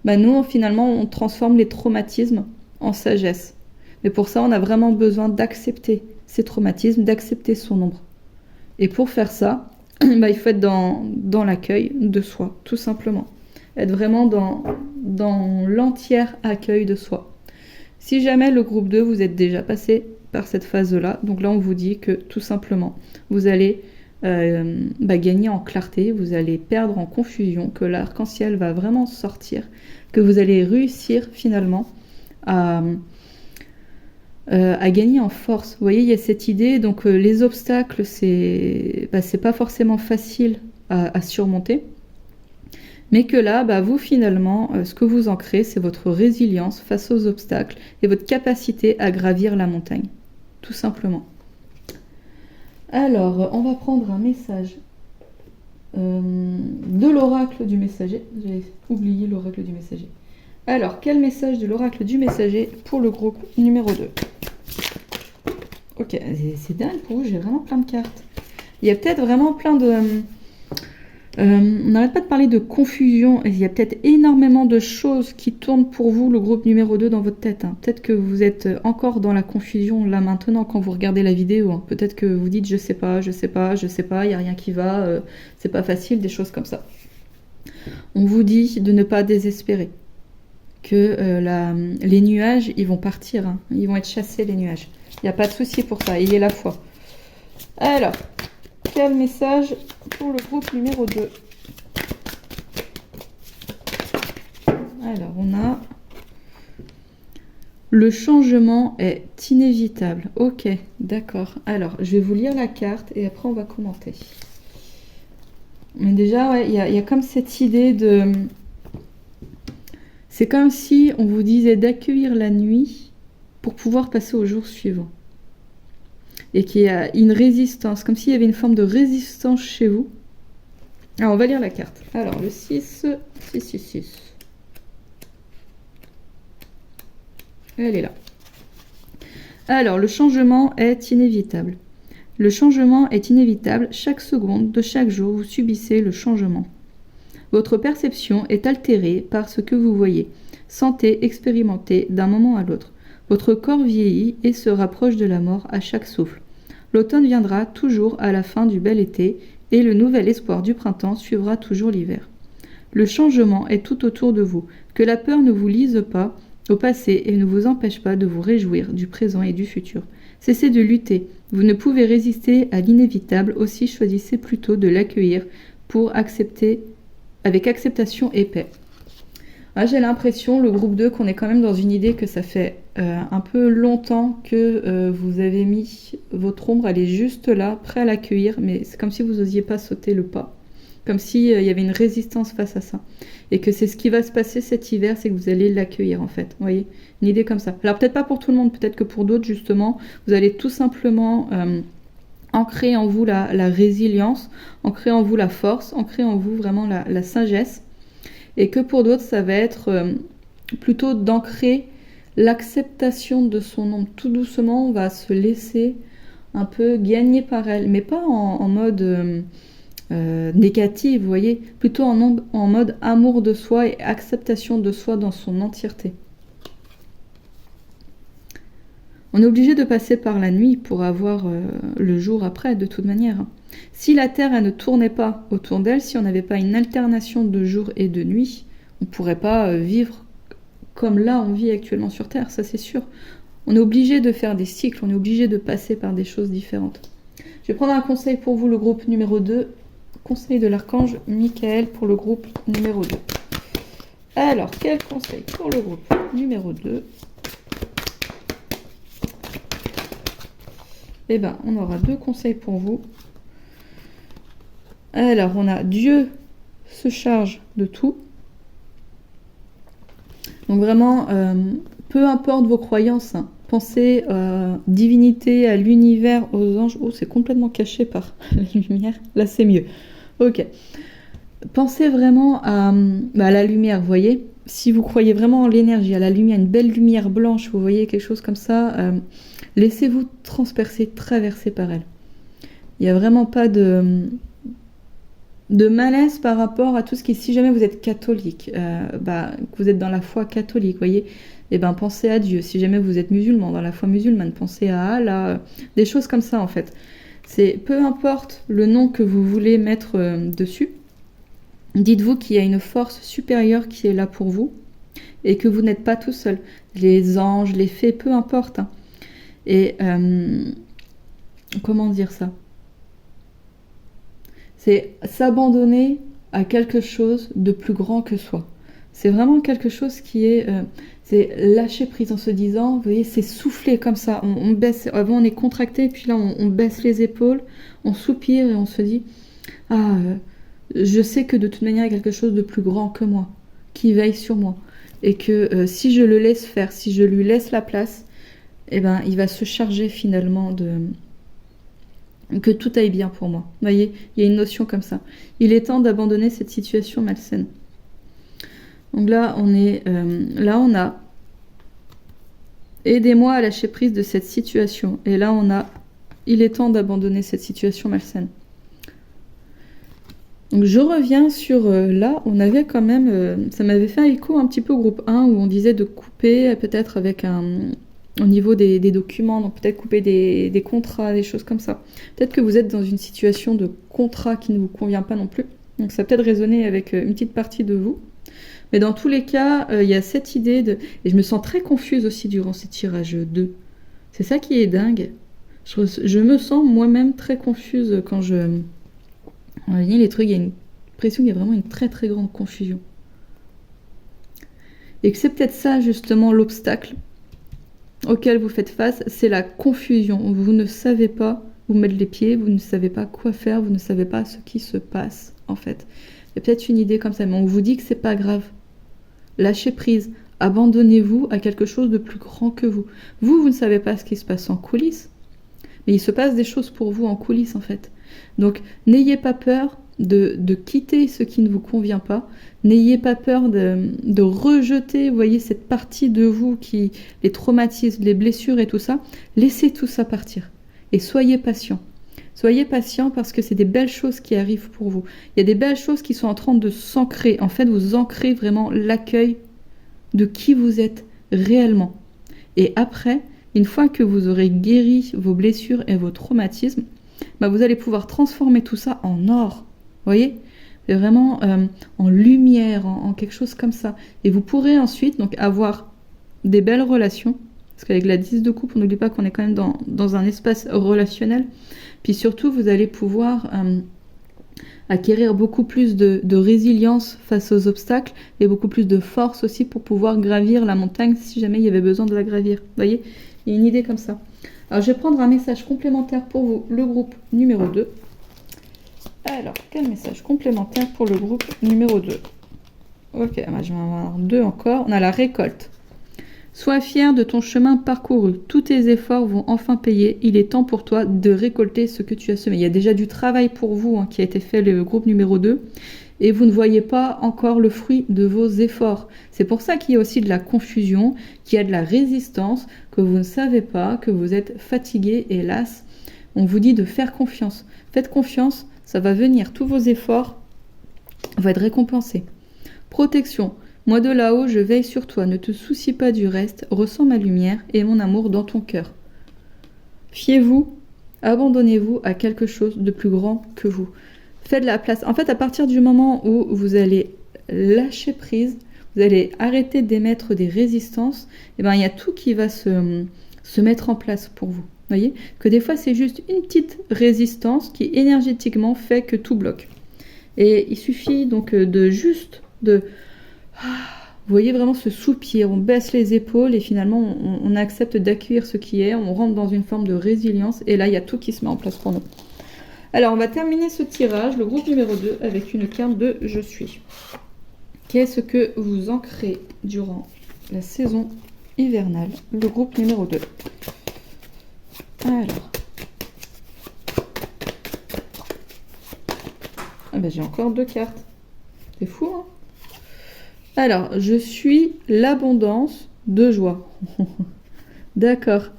Nous, finalement, on transforme les traumatismes en sagesse. Mais pour ça, on a vraiment besoin d'accepter ces traumatismes, d'accepter son ombre. Et pour faire ça, il faut être dans l'accueil de soi, tout simplement. Être vraiment dans l'entier accueil de soi. Si jamais le groupe 2, vous êtes déjà passé par cette phase-là, donc là, on vous dit que tout simplement, vous allez gagner en clarté, vous allez perdre en confusion, que l'arc-en-ciel va vraiment sortir, que vous allez réussir finalement à gagner en force. Vous voyez, il y a cette idée, donc les obstacles, c'est pas forcément facile à surmonter, Mais que là, bah, vous finalement, ce que vous ancrez, c'est votre résilience face aux obstacles et votre capacité à gravir la montagne, tout simplement. Alors, on va prendre un message de l'oracle du messager. J'ai oublié l'oracle du messager. Alors, quel message de l'oracle du messager pour le groupe numéro 2? Ok, c'est dingue pour vous, j'ai vraiment plein de cartes. Il y a peut-être vraiment plein de... on n'arrête pas de parler de confusion. Il y a peut-être énormément de choses qui tournent pour vous, le groupe numéro 2, dans votre tête. Hein. Peut-être que vous êtes encore dans la confusion là maintenant quand vous regardez la vidéo. Hein. Peut-être que vous dites je sais pas, je sais pas, je sais pas, il n'y a rien qui va, c'est pas facile, des choses comme ça. On vous dit de ne pas désespérer. Que les nuages, ils vont partir. Hein. Ils vont être chassés, les nuages. Il n'y a pas de souci pour ça, il est la foi. Alors, quel message pour le groupe numéro 2? Alors, on a... Le changement est inévitable. Ok, d'accord. Alors, je vais vous lire la carte et après on va commenter. Mais déjà, ouais, il y a comme cette idée de... C'est comme si on vous disait d'accueillir la nuit pour pouvoir passer au jour suivant. Et qu'il y a une résistance, comme s'il y avait une forme de résistance chez vous. Alors, on va lire la carte. Alors, le 6, 6, 6, 6. Elle est là. Alors, le changement est inévitable. Le changement est inévitable. Chaque seconde de chaque jour, vous subissez le changement. Votre perception est altérée par ce que vous voyez, sentez, expérimentez d'un moment à l'autre. Votre corps vieillit et se rapproche de la mort à chaque souffle. L'automne viendra toujours à la fin du bel été et le nouvel espoir du printemps suivra toujours l'hiver. Le changement est tout autour de vous. Que la peur ne vous lise pas au passé et ne vous empêche pas de vous réjouir du présent et du futur. Cessez de lutter. Vous ne pouvez résister à l'inévitable, aussi choisissez plutôt de l'accueillir pour accepter avec acceptation et paix. Ah, j'ai l'impression, le groupe 2, qu'on est quand même dans une idée que ça fait un peu longtemps que vous avez mis votre ombre, elle est juste là, prêt à l'accueillir, mais c'est comme si vous n'osiez pas sauter le pas. Comme s'il y avait une résistance face à ça. Et que c'est ce qui va se passer cet hiver, c'est que vous allez l'accueillir en fait. Vous voyez, une idée comme ça. Alors peut-être pas pour tout le monde, peut-être que pour d'autres justement, vous allez tout simplement... ancrer en vous la résilience, ancrer en vous la force, ancrer en vous vraiment la sagesse. Et que pour d'autres, ça va être plutôt d'ancrer l'acceptation de son ombre. Tout doucement, on va se laisser un peu gagner par elle, mais pas en mode négatif, vous voyez, plutôt en mode amour de soi et acceptation de soi dans son entièreté. On est obligé de passer par la nuit pour avoir le jour après, de toute manière. Si la Terre elle ne tournait pas autour d'elle, si on n'avait pas une alternation de jour et de nuit, on ne pourrait pas vivre comme là on vit actuellement sur Terre, ça c'est sûr. On est obligé de faire des cycles, on est obligé de passer par des choses différentes. Je vais prendre un conseil pour vous, le groupe numéro 2. Conseil de l'archange Michael pour le groupe numéro 2. Alors, quel conseil pour le groupe numéro 2? Eh bien, on aura 2 conseils pour vous. Alors, on a Dieu se charge de tout. Donc vraiment, peu importe vos croyances, hein, pensez divinité, à l'univers, aux anges. Oh, c'est complètement caché par la lumière. Là, c'est mieux. Ok. Pensez vraiment à la lumière, vous voyez. Si vous croyez vraiment en l'énergie, à la lumière, une belle lumière blanche, vous voyez quelque chose comme ça, laissez-vous transpercer, traverser par elle. Il n'y a vraiment pas de malaise par rapport à tout ce qui... Si jamais vous êtes catholique, que vous êtes dans la foi catholique, vous voyez, eh ben, pensez à Dieu. Si jamais vous êtes musulman, dans la foi musulmane, pensez à Allah, des choses comme ça en fait. C'est peu importe le nom que vous voulez mettre dessus, dites-vous qu'il y a une force supérieure qui est là pour vous et que vous n'êtes pas tout seul. Les anges, les fées, peu importe. Hein. Et comment dire ça? C'est s'abandonner à quelque chose de plus grand que soi. C'est vraiment quelque chose qui est... c'est lâcher prise en se disant, vous voyez, c'est souffler comme ça. On baisse, avant on est contracté, puis là on baisse les épaules, on soupire et on se dit, je sais que de toute manière, il y a quelque chose de plus grand que moi, qui veille sur moi. Et que si je le laisse faire, si je lui laisse la place, eh ben, il va se charger finalement que tout aille bien pour moi. Vous voyez, il y a une notion comme ça. Il est temps d'abandonner cette situation malsaine. Donc là, on a aidez-moi à lâcher prise de cette situation. Et là, il est temps d'abandonner cette situation malsaine. Donc je reviens sur là, on avait quand même, ça m'avait fait écho un petit peu au groupe 1 où on disait de couper peut-être avec au niveau des documents, donc peut-être couper des contrats, des choses comme ça. Peut-être que vous êtes dans une situation de contrat qui ne vous convient pas non plus. Donc ça peut-être résonner avec une petite partie de vous. Mais dans tous les cas, il y a cette idée de... Et je me sens très confuse aussi durant ces tirages 2. C'est ça qui est dingue. Je me sens moi-même très confuse quand je... On lit les trucs, il y a une impression qu'il y a vraiment une très très grande confusion. Et que c'est peut-être ça justement l'obstacle auquel vous faites face, c'est la confusion. Vous ne savez pas où mettre les pieds, vous ne savez pas quoi faire, vous ne savez pas ce qui se passe en fait. Il y a peut-être une idée comme ça, mais on vous dit que c'est pas grave. Lâchez prise, abandonnez-vous à quelque chose de plus grand que vous. Vous ne savez pas ce qui se passe en coulisses, mais il se passe des choses pour vous en coulisses en fait. Donc n'ayez pas peur de quitter ce qui ne vous convient pas, n'ayez pas peur de rejeter, vous voyez, cette partie de vous qui, les traumatismes, les blessures et tout ça, laissez tout ça partir et soyez patient. Soyez patient parce que c'est des belles choses qui arrivent pour vous. Il y a des belles choses qui sont en train de s'ancrer. En fait, vous ancrez vraiment l'accueil de qui vous êtes réellement. Et après, une fois que vous aurez guéri vos blessures et vos traumatismes, bah vous allez pouvoir transformer tout ça en or. Vous voyez ? C'est vraiment en lumière, en quelque chose comme ça. Et vous pourrez ensuite donc avoir des belles relations. Parce qu'avec la 10 de coupe, on n'oublie pas qu'on est quand même dans un espace relationnel. Puis surtout, vous allez pouvoir acquérir beaucoup plus de résilience face aux obstacles et beaucoup plus de force aussi pour pouvoir gravir la montagne si jamais il y avait besoin de la gravir. Vous voyez, il y a une idée comme ça. Alors, je vais prendre un message complémentaire pour vous, le groupe numéro 2. Alors, quel message complémentaire pour le groupe numéro 2? Ok, je vais en avoir 2 encore. On a la récolte. Sois fier de ton chemin parcouru. Tous tes efforts vont enfin payer. Il est temps pour toi de récolter ce que tu as semé. Il y a déjà du travail pour vous qui a été fait, le groupe numéro 2. Et vous ne voyez pas encore le fruit de vos efforts. C'est pour ça qu'il y a aussi de la confusion, qu'il y a de la résistance, que vous ne savez pas, que vous êtes fatigué, hélas. On vous dit de faire confiance. Faites confiance, ça va venir. Tous vos efforts vont être récompensés. Protection. Moi de là-haut, je veille sur toi. Ne te soucie pas du reste. Ressens ma lumière et mon amour dans ton cœur. Fiez-vous, abandonnez-vous à quelque chose de plus grand que vous. Faites de la place. En fait, à partir du moment où vous allez lâcher prise, vous allez arrêter d'émettre des résistances, et ben, il y a tout qui va se mettre en place pour vous. Voyez que des fois, c'est juste une petite résistance qui énergétiquement fait que tout bloque. Et il suffit donc de... Vous voyez vraiment ce soupir, on baisse les épaules et finalement on accepte d'accueillir ce qui est, on rentre dans une forme de résilience et là il y a tout qui se met en place pour nous. Alors on va terminer ce tirage, le groupe numéro 2, avec une carte de « Je suis ». Qu'est-ce que vous ancrez durant la saison hivernale, le groupe numéro 2? Alors. Ah ben j'ai encore 2 cartes. C'est fou, hein? Alors, je suis l'abondance de joie. D'accord.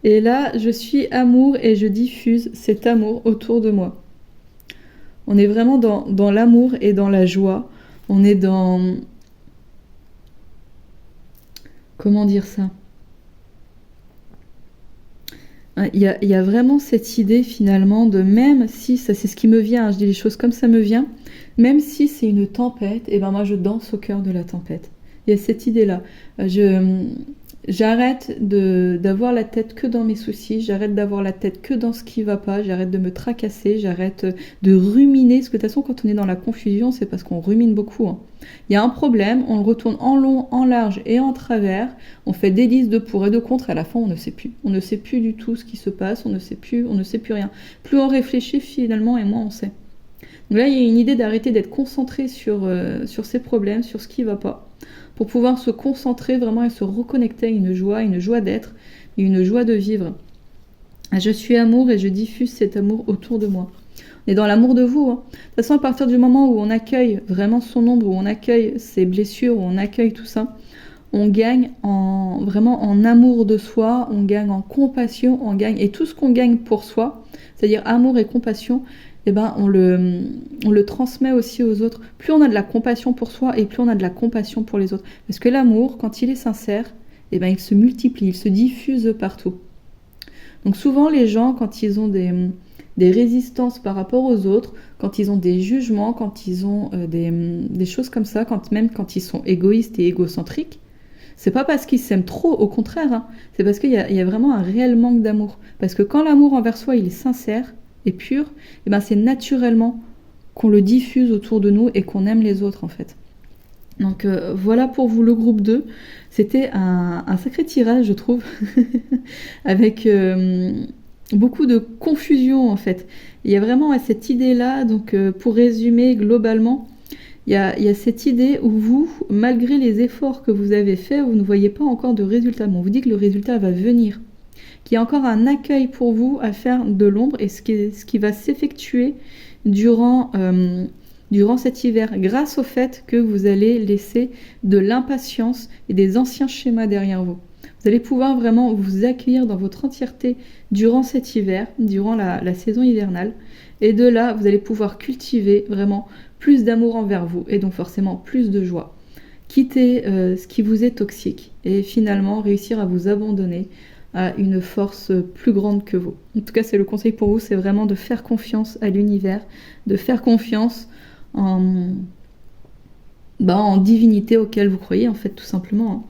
Et là, je suis amour et je diffuse cet amour autour de moi. On est vraiment dans l'amour et dans la joie. On est dans... Comment dire ça? Il y a vraiment cette idée finalement de même si, ça c'est ce qui me vient, je dis les choses comme ça me vient, même si c'est une tempête, et ben moi je danse au cœur de la tempête. Il y a cette idée-là. J'arrête d'avoir la tête que dans mes soucis, j'arrête d'avoir la tête que dans ce qui va pas, j'arrête de me tracasser, j'arrête de ruminer, parce que de toute façon quand on est dans la confusion, c'est parce qu'on rumine beaucoup. Hein. Il y a un problème, on le retourne en long, en large et en travers, on fait des listes de pour et de contre, et à la fin on ne sait plus. On ne sait plus du tout ce qui se passe, on ne sait plus rien. Plus on réfléchit finalement et moins on sait. Donc là, il y a une idée d'arrêter d'être concentré sur ses problèmes, sur ce qui ne va pas, pour pouvoir se concentrer vraiment et se reconnecter à une joie d'être, et une joie de vivre. Je suis amour et je diffuse cet amour autour de moi. On est dans l'amour de vous. Hein. De toute façon, à partir du moment où on accueille vraiment son ombre, où on accueille ses blessures, où on accueille tout ça, on gagne vraiment en amour de soi, on gagne en compassion, on gagne, et tout ce qu'on gagne pour soi, c'est-à-dire amour et compassion, eh ben, on le transmet aussi aux autres. Plus on a de la compassion pour soi et plus on a de la compassion pour les autres. Parce que l'amour, quand il est sincère, eh ben, il se multiplie, il se diffuse partout. Donc souvent les gens, quand ils ont des résistances par rapport aux autres, quand ils ont des jugements, quand ils ont des choses comme ça, même quand ils sont égoïstes et égocentriques, c'est pas parce qu'ils s'aiment trop, au contraire, hein, c'est parce qu'il y a vraiment un réel manque d'amour. Parce que quand l'amour envers soi, il est sincère et pur, eh ben c'est naturellement qu'on le diffuse autour de nous et qu'on aime les autres en fait. Donc voilà pour vous le groupe 2. C'était un sacré tirage, je trouve, avec beaucoup de confusion en fait. Il y a vraiment cette idée-là, donc pour résumer globalement, il y a cette idée où vous, malgré les efforts que vous avez faits, vous ne voyez pas encore de résultat. Mais on vous dit que le résultat va venir, qu'il y a encore un accueil pour vous à faire de l'ombre et ce qui va s'effectuer durant cet hiver, grâce au fait que vous allez laisser de l'impatience et des anciens schémas derrière vous. Vous allez pouvoir vraiment vous accueillir dans votre entièreté durant cet hiver, durant la saison hivernale. Et de là, vous allez pouvoir cultiver vraiment plus d'amour envers vous et donc forcément plus de joie. Quitter ce qui vous est toxique et finalement réussir à vous abandonner à une force plus grande que vous. En tout cas, c'est le conseil pour vous, c'est vraiment de faire confiance à l'univers, de faire confiance en divinité auquel vous croyez, en fait, tout simplement. Hein.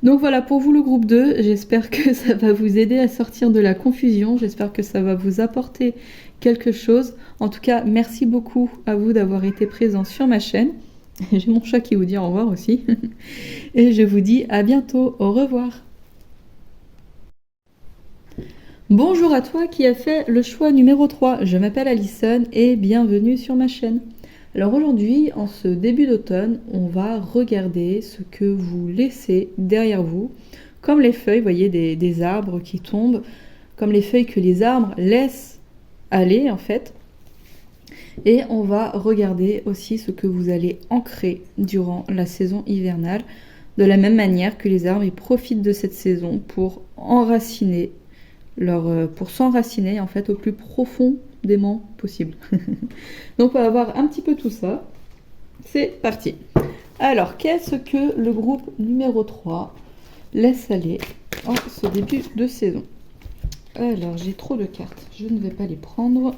Donc voilà, pour vous le groupe 2, j'espère que ça va vous aider à sortir de la confusion, j'espère que ça va vous apporter quelque chose. En tout cas, merci beaucoup à vous d'avoir été présents sur ma chaîne. J'ai mon chat qui vous dit au revoir aussi. Et je vous dis à bientôt, au revoir. Bonjour à toi qui as fait le choix numéro 3, je m'appelle Alison et bienvenue sur ma chaîne. Alors aujourd'hui, en ce début d'automne, on va regarder ce que vous laissez derrière vous, comme les feuilles, vous voyez, des arbres qui tombent, comme les feuilles que les arbres laissent aller en fait. Et on va regarder aussi ce que vous allez ancrer durant la saison hivernale, de la même manière que les arbres ils profitent de cette saison pour enraciner pour s'enraciner en fait au plus profondément possible. Donc on va voir un petit peu tout ça. C'est parti. Alors, qu'est-ce que le groupe numéro 3 laisse aller en ce début de saison? Alors, j'ai trop de cartes. Je ne vais pas les prendre.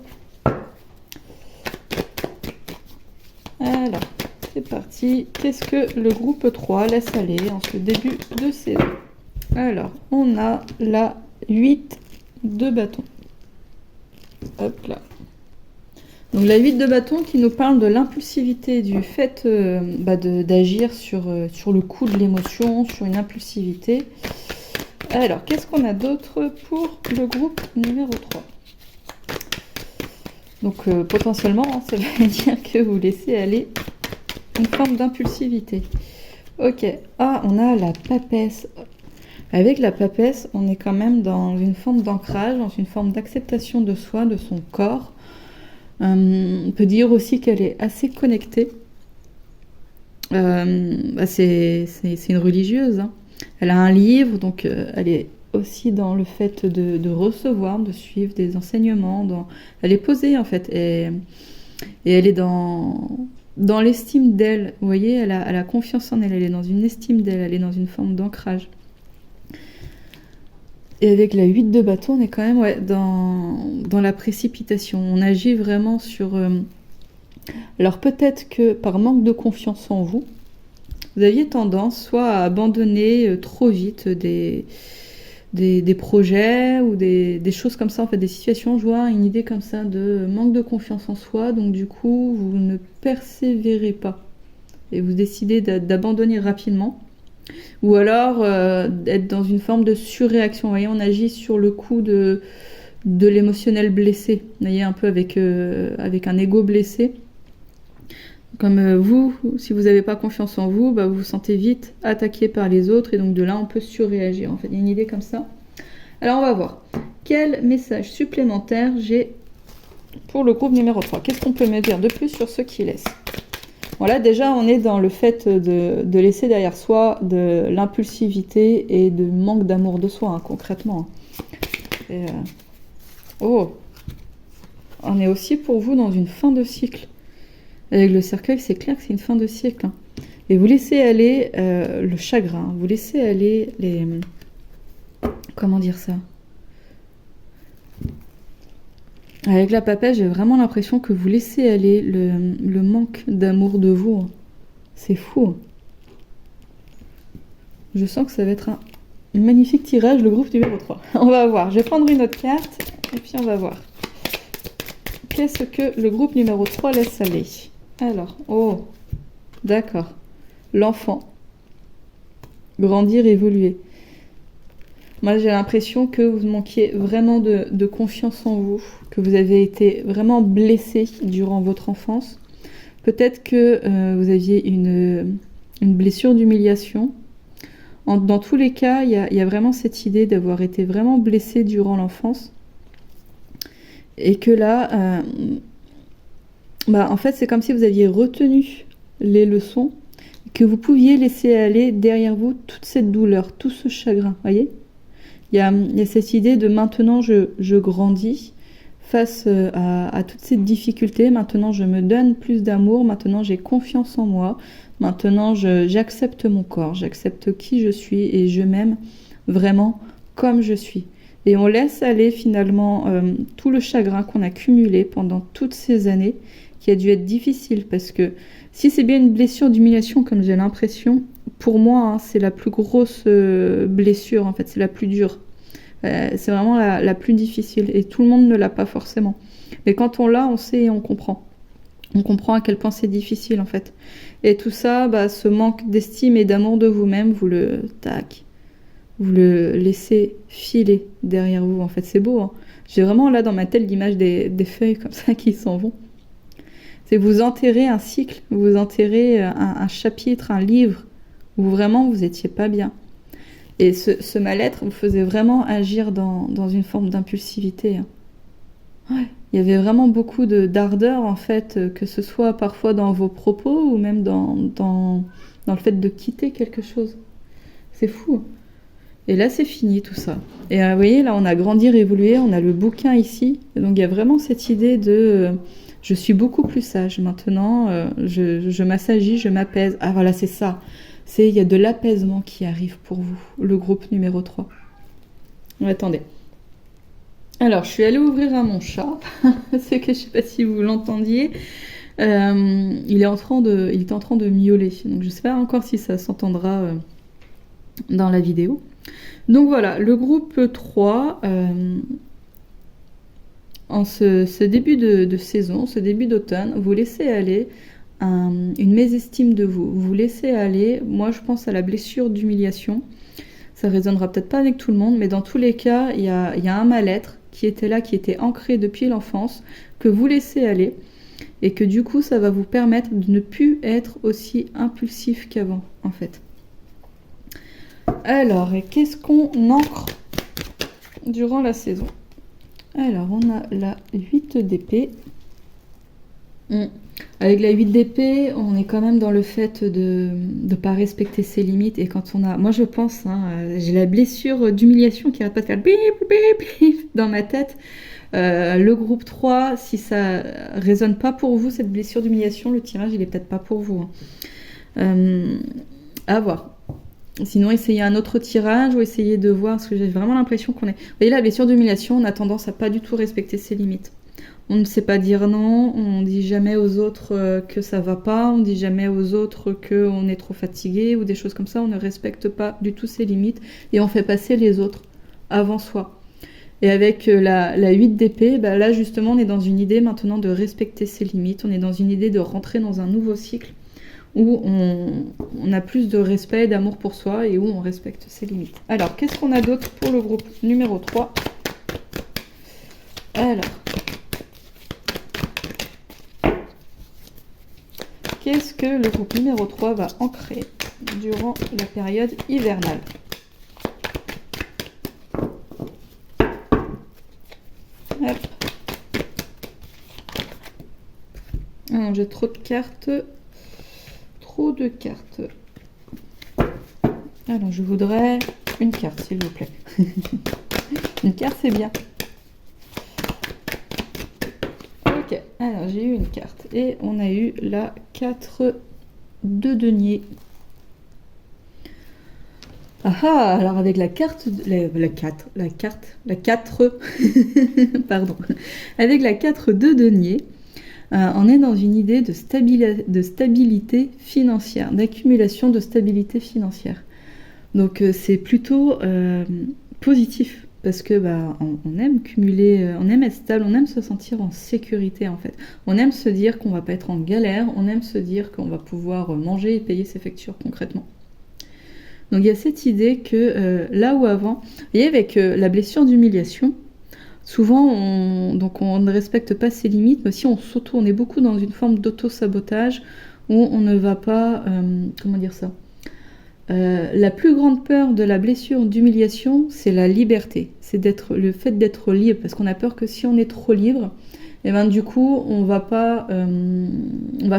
Alors, c'est parti. Qu'est-ce que le groupe 3 laisse aller en ce début de saison? Alors, on a la 8 de bâton. Hop là. Donc la 8 de bâton qui nous parle de l'impulsivité, du fait d'agir sur le coup de l'émotion, sur une impulsivité. Alors, qu'est-ce qu'on a d'autre pour le groupe numéro 3? Donc potentiellement, ça veut dire que vous laissez aller une forme d'impulsivité. Ok. Ah, on a la papesse. Avec la papesse, on est quand même dans une forme d'ancrage, dans une forme d'acceptation de soi, de son corps. On peut dire aussi qu'elle est assez connectée. C'est une religieuse. Hein. Elle a un livre, donc elle est aussi dans le fait de recevoir, de suivre des enseignements. Elle est posée en fait, et elle est dans l'estime d'elle. Vous voyez, elle a confiance en elle, elle est dans une estime d'elle, elle est dans une forme d'ancrage. Et avec la 8 de bâton, on est quand même dans la précipitation. On agit vraiment sur... Alors peut-être que par manque de confiance en vous, vous aviez tendance soit à abandonner trop vite des projets ou des choses comme ça, en fait, des situations. Je vois une idée comme ça de manque de confiance en soi, donc du coup, vous ne persévérez pas. Et vous décidez d'abandonner rapidement. Ou alors être dans une forme de surréaction. Vous voyez, on agit sur le coup de l'émotionnel blessé. Vous voyez, un peu avec un ego blessé. Comme vous, si vous n'avez pas confiance en vous, bah, vous vous sentez vite attaqué par les autres. Et donc de là, on peut surréagir. En fait, il y a une idée comme ça. Alors, on va voir. Quel message supplémentaire j'ai pour le groupe numéro 3? Qu'est-ce qu'on peut me dire de plus sur ceux qui laissent? Voilà, déjà, on est dans le fait de laisser derrière soi de l'impulsivité et de manque d'amour de soi, hein, concrètement. Et, oh, on est aussi pour vous dans une fin de cycle. Avec le cercueil, c'est clair que c'est une fin de cycle. Hein. Et vous laissez aller le chagrin, vous laissez aller les... Comment dire ça? Avec la papesse, j'ai vraiment l'impression que vous laissez aller le manque d'amour de vous. Hein. C'est fou. Hein. Je sens que ça va être un magnifique tirage, le groupe numéro 3. On va voir. Je vais prendre une autre carte et puis on va voir. Qu'est-ce que le groupe numéro 3 laisse aller? Alors, oh, d'accord. L'enfant. Grandir, évoluer. Moi, j'ai l'impression que vous manquiez vraiment de confiance en vous, que vous avez été vraiment blessé durant votre enfance. Peut-être que vous aviez une blessure d'humiliation. Dans tous les cas, il y a vraiment cette idée d'avoir été vraiment blessé durant l'enfance. Et que là, en fait, c'est comme si vous aviez retenu les leçons, que vous pouviez laisser aller derrière vous toute cette douleur, tout ce chagrin, voyez ? Il y a cette idée de maintenant je grandis face à toutes ces difficultés, maintenant je me donne plus d'amour, maintenant j'ai confiance en moi, maintenant j'accepte mon corps, j'accepte qui je suis et je m'aime vraiment comme je suis. Et on laisse aller finalement tout le chagrin qu'on a cumulé pendant toutes ces années, qui a dû être difficile, parce que si c'est bien une blessure d'humiliation, comme j'ai l'impression, pour moi, hein, c'est la plus grosse blessure, en fait, c'est la plus dure. C'est vraiment la plus difficile, et tout le monde ne l'a pas forcément. Mais quand on l'a, on sait et on comprend. On comprend à quel point c'est difficile, en fait. Et tout ça, ce manque d'estime et d'amour de vous-même, vous le laissez filer derrière vous. En fait, c'est beau. Hein. J'ai vraiment là dans ma tête l'image des feuilles comme ça qui s'en vont. C'est vous enterrez un cycle, vous enterrez un chapitre, un livre où vraiment vous étiez pas bien. Et ce mal-être vous faisait vraiment agir dans une forme d'impulsivité. Hein. Ouais. Il y avait vraiment beaucoup d'ardeur, en fait, que ce soit parfois dans vos propos ou même dans le fait de quitter quelque chose. C'est fou. Et là, c'est fini tout ça. Et vous voyez, là, on a grandi, évolué, on a le bouquin ici. Et donc, il y a vraiment cette idée de... je suis beaucoup plus sage maintenant, je m'assagis, je m'apaise. Ah voilà, c'est ça. Il y a de l'apaisement qui arrive pour vous, le groupe numéro 3. Attendez. Alors, je suis allée ouvrir à mon chat. C'est que je ne sais pas si vous l'entendiez. Il était en train de miauler. Donc, je ne sais pas encore si ça s'entendra dans la vidéo. Donc voilà, le groupe 3... en ce début de saison, ce début d'automne, vous laissez aller une mésestime de vous. Vous laissez aller, moi je pense à la blessure d'humiliation. Ça résonnera peut-être pas avec tout le monde, mais dans tous les cas, il y a un mal-être qui était là, qui était ancré depuis l'enfance, que vous laissez aller, et que du coup, ça va vous permettre de ne plus être aussi impulsif qu'avant, en fait. Alors, et qu'est-ce qu'on ancre durant la saison ? Alors, on a la 8 d'épée. Avec la 8 d'épée, on est quand même dans le fait de ne pas respecter ses limites. Et quand on a... Moi, je pense, j'ai la blessure d'humiliation qui n'arrête pas de faire bip, bip, bip dans ma tête. Le groupe 3, si ça résonne pas pour vous, cette blessure d'humiliation, le tirage, il est peut-être pas pour vous. À voir. Sinon, essayez un autre tirage ou essayez de voir, parce que j'ai vraiment l'impression qu'on est... Vous voyez, la blessure d'humiliation, on a tendance à pas du tout respecter ses limites. On ne sait pas dire non, on dit jamais aux autres que ça va pas, on dit jamais aux autres qu'on est trop fatigué ou des choses comme ça, on ne respecte pas du tout ses limites et on fait passer les autres avant soi. Et avec la 8 d'épée, là justement, on est dans une idée maintenant de respecter ses limites, on est dans une idée de rentrer dans un nouveau cycle où on a plus de respect et d'amour pour soi et où on respecte ses limites. Alors, qu'est-ce qu'on a d'autre pour le groupe numéro 3 ? Alors, que le groupe numéro 3 va ancrer durant la période hivernale? Hop. Ah non, j'ai trop de cartes. Trop de cartes. Alors, je voudrais une carte, s'il vous plaît. Une carte, c'est bien. Ok, alors j'ai eu une carte. Et on a eu la 4 de denier. Ah ah, alors avec la carte, la 4, pardon, avec la 4 de denier, on est dans une idée de stabilité financière, d'accumulation de stabilité financière. Donc c'est plutôt positif, parce que on aime cumuler, on aime être stable, on aime se sentir en sécurité en fait. On aime se dire qu'on va pas être en galère, on aime se dire qu'on va pouvoir manger et payer ses factures concrètement. Donc il y a cette idée que là où avant, vous voyez avec la blessure d'humiliation, souvent on ne respecte pas ses limites, mais aussi on est beaucoup dans une forme d'auto-sabotage où on ne va pas, comment dire ça, la plus grande peur de la blessure d'humiliation, c'est la liberté, c'est le fait d'être libre, parce qu'on a peur que si on est trop libre, et ben du coup on va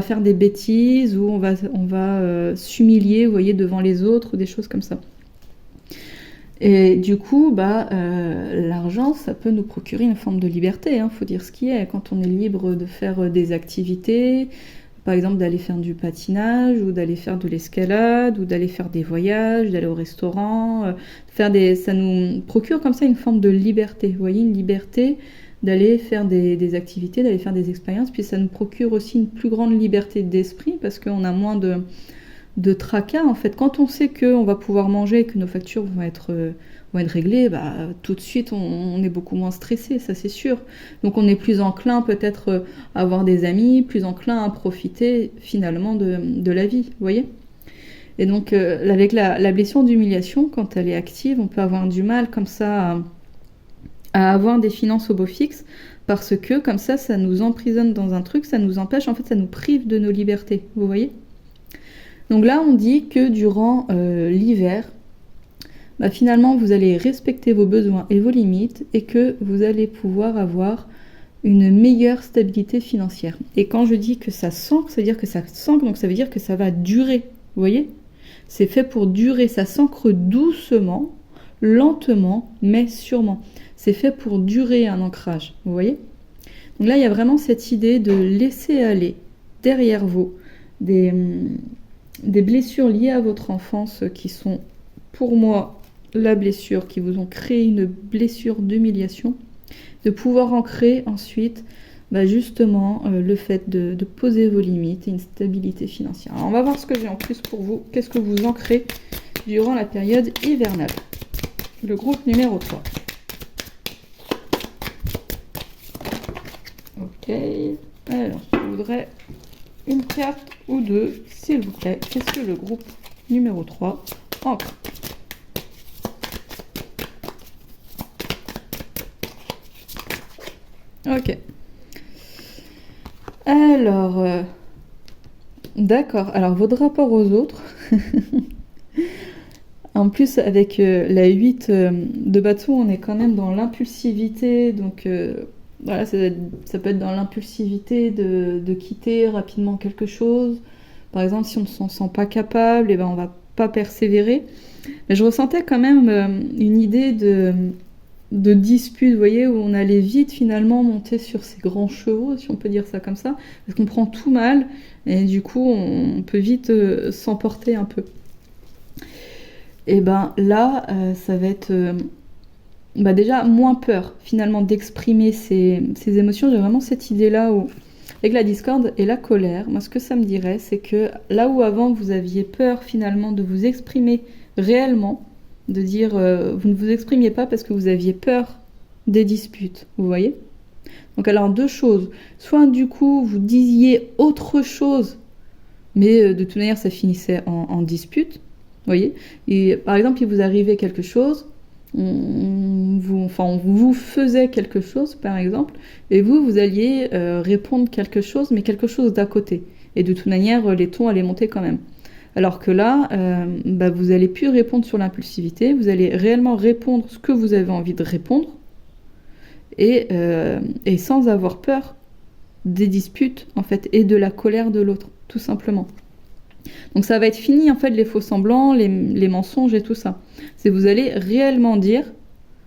faire des bêtises ou on va s'humilier, vous voyez, devant les autres ou des choses comme ça. Et du coup l'argent, ça peut nous procurer une forme de liberté, hein, faut dire ce qui est, quand on est libre de faire des activités, par exemple d'aller faire du patinage ou d'aller faire de l'escalade ou d'aller faire des voyages, d'aller au restaurant, ça nous procure comme ça une forme de liberté, vous voyez, une liberté d'aller faire des activités, d'aller faire des expériences, puis ça nous procure aussi une plus grande liberté d'esprit parce qu'on a moins de tracas en fait. Quand on sait qu'on va pouvoir manger et que nos factures vont être réglées, tout de suite on est beaucoup moins stressé, ça c'est sûr. Donc on est plus enclin peut-être à avoir des amis, plus enclin à profiter finalement de la vie, vous voyez. Et donc avec la blessure d'humiliation, quand elle est active, on peut avoir du mal comme ça à avoir des finances au beau fixe, parce que comme ça nous emprisonne dans un truc, ça nous empêche, en fait ça nous prive de nos libertés, vous voyez. Donc là on dit que durant l'hiver, finalement vous allez respecter vos besoins et vos limites et que vous allez pouvoir avoir une meilleure stabilité financière. Et quand je dis que ça s'ancre, ça veut dire que ça s'ancre, donc ça veut dire que ça va durer, vous voyez. C'est fait pour durer, ça s'ancre doucement, lentement, mais sûrement. C'est fait pour durer un ancrage, vous voyez. Donc là, il y a vraiment cette idée de laisser aller derrière vous des blessures liées à votre enfance qui sont, pour moi, la blessure, qui vous ont créé une blessure d'humiliation, de pouvoir ancrer ensuite justement le fait de poser vos limites et une stabilité financière. Alors on va voir ce que j'ai en plus pour vous. Qu'est-ce que vous ancrez durant la période hivernale? Le groupe numéro 3. Ok, alors je voudrais une carte ou deux, s'il vous plaît. Qu'est-ce que le groupe numéro 3 ancre? Ok. Alors, d'accord. Alors, votre rapport aux autres, en plus, avec la 8 de bâton, on est quand même dans l'impulsivité. Donc, voilà, ça peut être dans l'impulsivité de quitter rapidement quelque chose. Par exemple, si on ne s'en sent pas capable, on va pas persévérer. Mais je ressentais quand même une idée de dispute, vous voyez, où on allait vite finalement monter sur ces grands chevaux, si on peut dire ça comme ça, parce qu'on prend tout mal, et du coup on peut vite s'emporter un peu. Et là, ça va être déjà moins peur finalement d'exprimer ces émotions. J'ai vraiment cette idée-là où, avec la discorde et la colère, moi ce que ça me dirait, c'est que là où avant vous aviez peur finalement de vous exprimer réellement, de dire vous ne vous exprimiez pas parce que vous aviez peur des disputes, vous voyez. Donc alors deux choses, soit du coup vous disiez autre chose, mais de toute manière ça finissait en dispute, vous voyez. Et par exemple il vous arrivait quelque chose, on vous faisait quelque chose par exemple, et vous alliez répondre quelque chose, mais quelque chose d'à côté. Et de toute manière, les tons allaient monter quand même. Alors que là, vous n'allez plus répondre sur l'impulsivité, vous allez réellement répondre ce que vous avez envie de répondre, et sans avoir peur des disputes, en fait, et de la colère de l'autre, tout simplement. Donc ça va être fini, en fait, les faux semblants, les mensonges et tout ça. C'est vous allez réellement dire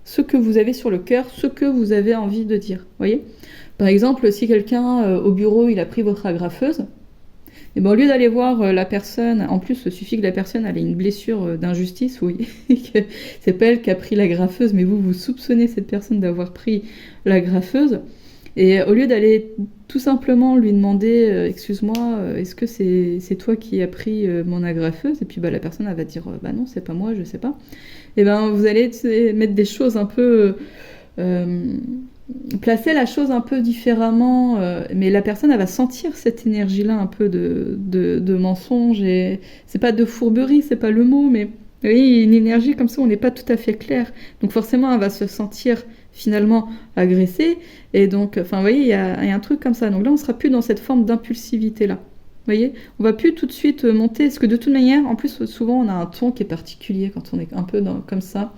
ce que vous avez sur le cœur, ce que vous avez envie de dire, voyez. Par exemple, si quelqu'un au bureau, il a pris votre agrafeuse, et ben, au lieu d'aller voir la personne, en plus, il suffit que la personne ait une blessure d'injustice, oui, que c'est pas elle qui a pris l'agrafeuse, mais vous soupçonnez cette personne d'avoir pris l'agrafeuse, et au lieu d'aller tout simplement lui demander excuse-moi, est-ce que c'est toi qui as pris mon agrafeuse, et puis la personne elle va dire non, c'est pas moi, je sais pas, et ben vous allez mettre des choses un peu placer la chose un peu différemment, mais la personne elle va sentir cette énergie-là un peu de mensonge, et c'est pas de fourberie, c'est pas le mot, mais oui, une énergie comme ça, on n'est pas tout à fait clair. Donc forcément, elle va se sentir finalement agressée, et donc, vous voyez, il y a un truc comme ça. Donc là, on sera plus dans cette forme d'impulsivité-là. Vous voyez, on va plus tout de suite monter, parce que de toute manière, en plus, souvent, on a un ton qui est particulier quand on est un peu comme ça.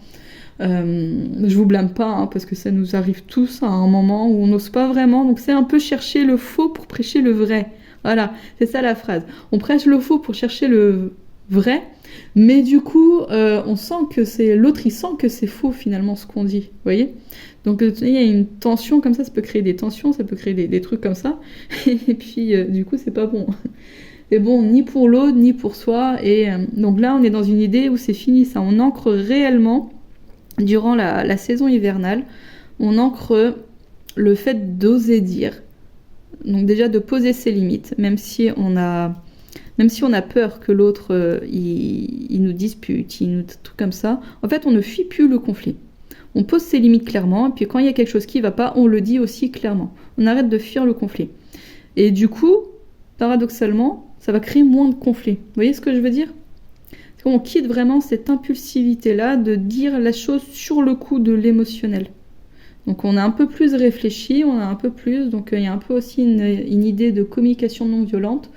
Je vous blâme pas, hein, parce que ça nous arrive tous à un moment où on n'ose pas vraiment, donc c'est un peu chercher le faux pour prêcher le vrai. Voilà, c'est ça la phrase. On prêche le faux pour chercher le vrai, mais du coup, on sent que c'est l'autre, il sent que c'est faux finalement ce qu'on dit, vous voyez. Donc il y a une tension comme ça peut créer des tensions, ça peut créer des trucs comme ça, et puis du coup c'est pas bon. C'est bon ni pour l'autre, ni pour soi, et donc là on est dans une idée où c'est fini ça, on ancre réellement. Durant la saison hivernale, on ancre le fait d'oser dire, donc déjà de poser ses limites, même si on a peur que l'autre il nous dispute, il nous tout comme ça. En fait, on ne fuit plus le conflit. On pose ses limites clairement, et puis quand il y a quelque chose qui ne va pas, on le dit aussi clairement. On arrête de fuir le conflit. Et du coup, paradoxalement, ça va créer moins de conflits. Vous voyez ce que je veux dire ? On quitte vraiment cette impulsivité-là de dire la chose sur le coup de l'émotionnel. Donc on a un peu plus réfléchi, on a un peu plus, donc il y a un peu aussi une idée de communication non violente.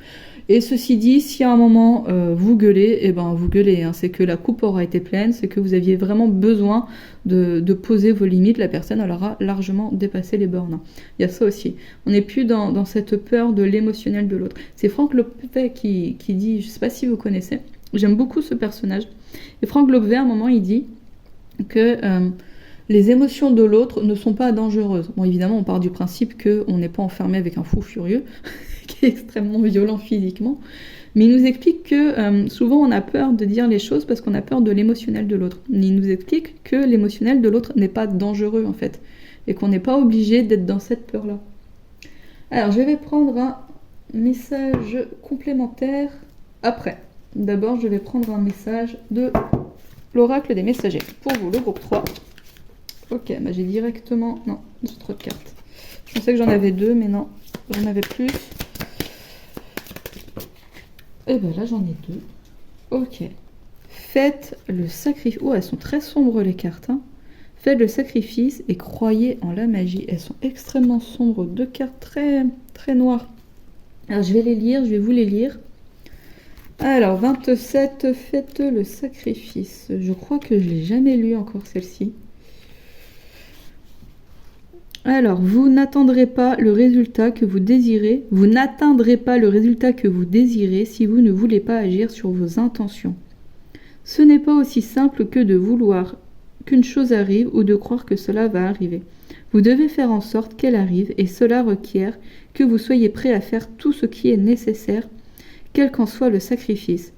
Et ceci dit, si à un moment vous gueulez, eh ben vous gueulez, hein. C'est que la coupe aura été pleine, c'est que vous aviez vraiment besoin de poser vos limites, la personne elle aura largement dépassé les bornes. Il y a ça aussi. On n'est plus dans cette peur de l'émotionnel de l'autre. C'est Franck Lopvet qui dit, je ne sais pas si vous connaissez, j'aime beaucoup ce personnage. Et Franck Lopvet, à un moment, il dit que les émotions de l'autre ne sont pas dangereuses. Bon, évidemment, on part du principe qu'on n'est pas enfermé avec un fou furieux, qui est extrêmement violent physiquement. Mais il nous explique que souvent, on a peur de dire les choses parce qu'on a peur de l'émotionnel de l'autre. Il nous explique que l'émotionnel de l'autre n'est pas dangereux, en fait. Et qu'on n'est pas obligé d'être dans cette peur-là. Alors, je vais prendre un message complémentaire après. D'abord, je vais prendre un message de l'oracle des messagers. Pour vous, le groupe 3. Ok, j'ai directement... Non, j'ai trop de cartes. Je pensais que j'en avais 2, mais non, j'en avais plus. Et ben là, j'en ai 2. Ok. Faites le sacrifice... Oh, elles sont très sombres, les cartes. Hein. Faites le sacrifice et croyez en la magie. Elles sont extrêmement sombres. 2 cartes très, très noires. Alors, je vais les lire, je vais vous les lire. Alors, 27, faites le sacrifice. Je crois que je ne l'ai jamais lu encore, celle-ci. Alors, vous n'atteindrez pas le résultat que vous désirez. Vous n'atteindrez pas le résultat que vous désirez si vous ne voulez pas agir sur vos intentions. Ce n'est pas aussi simple que de vouloir qu'une chose arrive ou de croire que cela va arriver. Vous devez faire en sorte qu'elle arrive, et cela requiert que vous soyez prêt à faire tout ce qui est nécessaire, quel qu'en soit le sacrifice.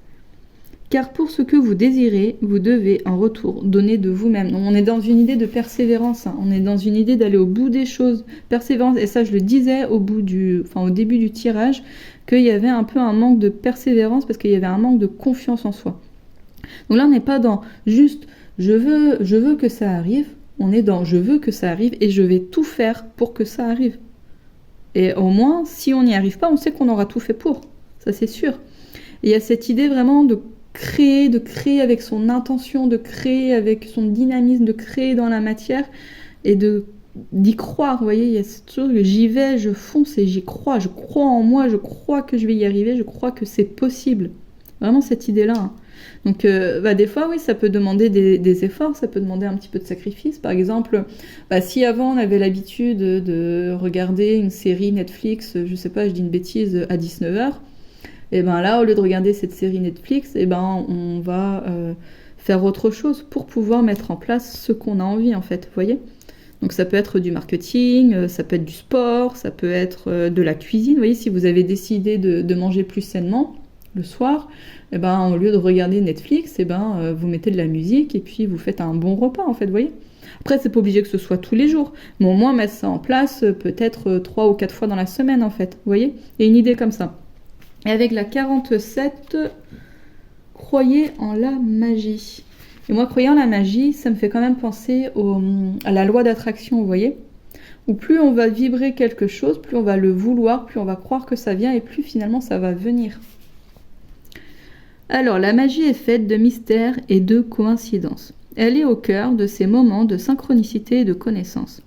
Car pour ce que vous désirez, vous devez en retour donner de vous-même. On est dans une idée de persévérance, hein. On est dans une idée d'aller au bout des choses. Persévérance, et ça je le disais au début du tirage, qu'il y avait un peu un manque de persévérance parce qu'il y avait un manque de confiance en soi. Donc là on n'est pas dans juste je veux que ça arrive, on est dans je veux que ça arrive et je vais tout faire pour que ça arrive. Et au moins, si on n'y arrive pas, on sait qu'on aura tout fait pour. Ça c'est sûr. Et il y a cette idée vraiment de créer avec son intention, de créer avec son dynamisme, de créer dans la matière et de d'y croire, vous voyez, il y a cette chose que j'y vais, je fonce et j'y crois, je crois en moi, je crois que je vais y arriver, je crois que c'est possible. Vraiment cette idée-là. Hein. Donc des fois, oui, ça peut demander des efforts, ça peut demander un petit peu de sacrifice. Par exemple, si avant on avait l'habitude de regarder une série Netflix, je sais pas, je dis une bêtise, à 19h, et ben là, au lieu de regarder cette série Netflix, et ben on va faire autre chose pour pouvoir mettre en place ce qu'on a envie, en fait, vous voyez ? Donc ça peut être du marketing, ça peut être du sport, ça peut être de la cuisine. Vous voyez, si vous avez décidé de manger plus sainement le soir, et ben, au lieu de regarder Netflix, et ben, vous mettez de la musique et puis vous faites un bon repas, en fait, vous voyez. Après, c'est pas obligé que ce soit tous les jours, mais au moins mettre ça en place peut-être 3 ou 4 fois dans la semaine, en fait, vous voyez. Il y a une idée comme ça. Et avec la 47, croyez en la magie. Et moi, croyant en la magie, ça me fait quand même penser à la loi d'attraction, vous voyez, où plus on va vibrer quelque chose, plus on va le vouloir, plus on va croire que ça vient, et plus finalement ça va venir. Alors, la magie est faite de mystères et de coïncidences. Elle est au cœur de ces moments de synchronicité et de connaissance.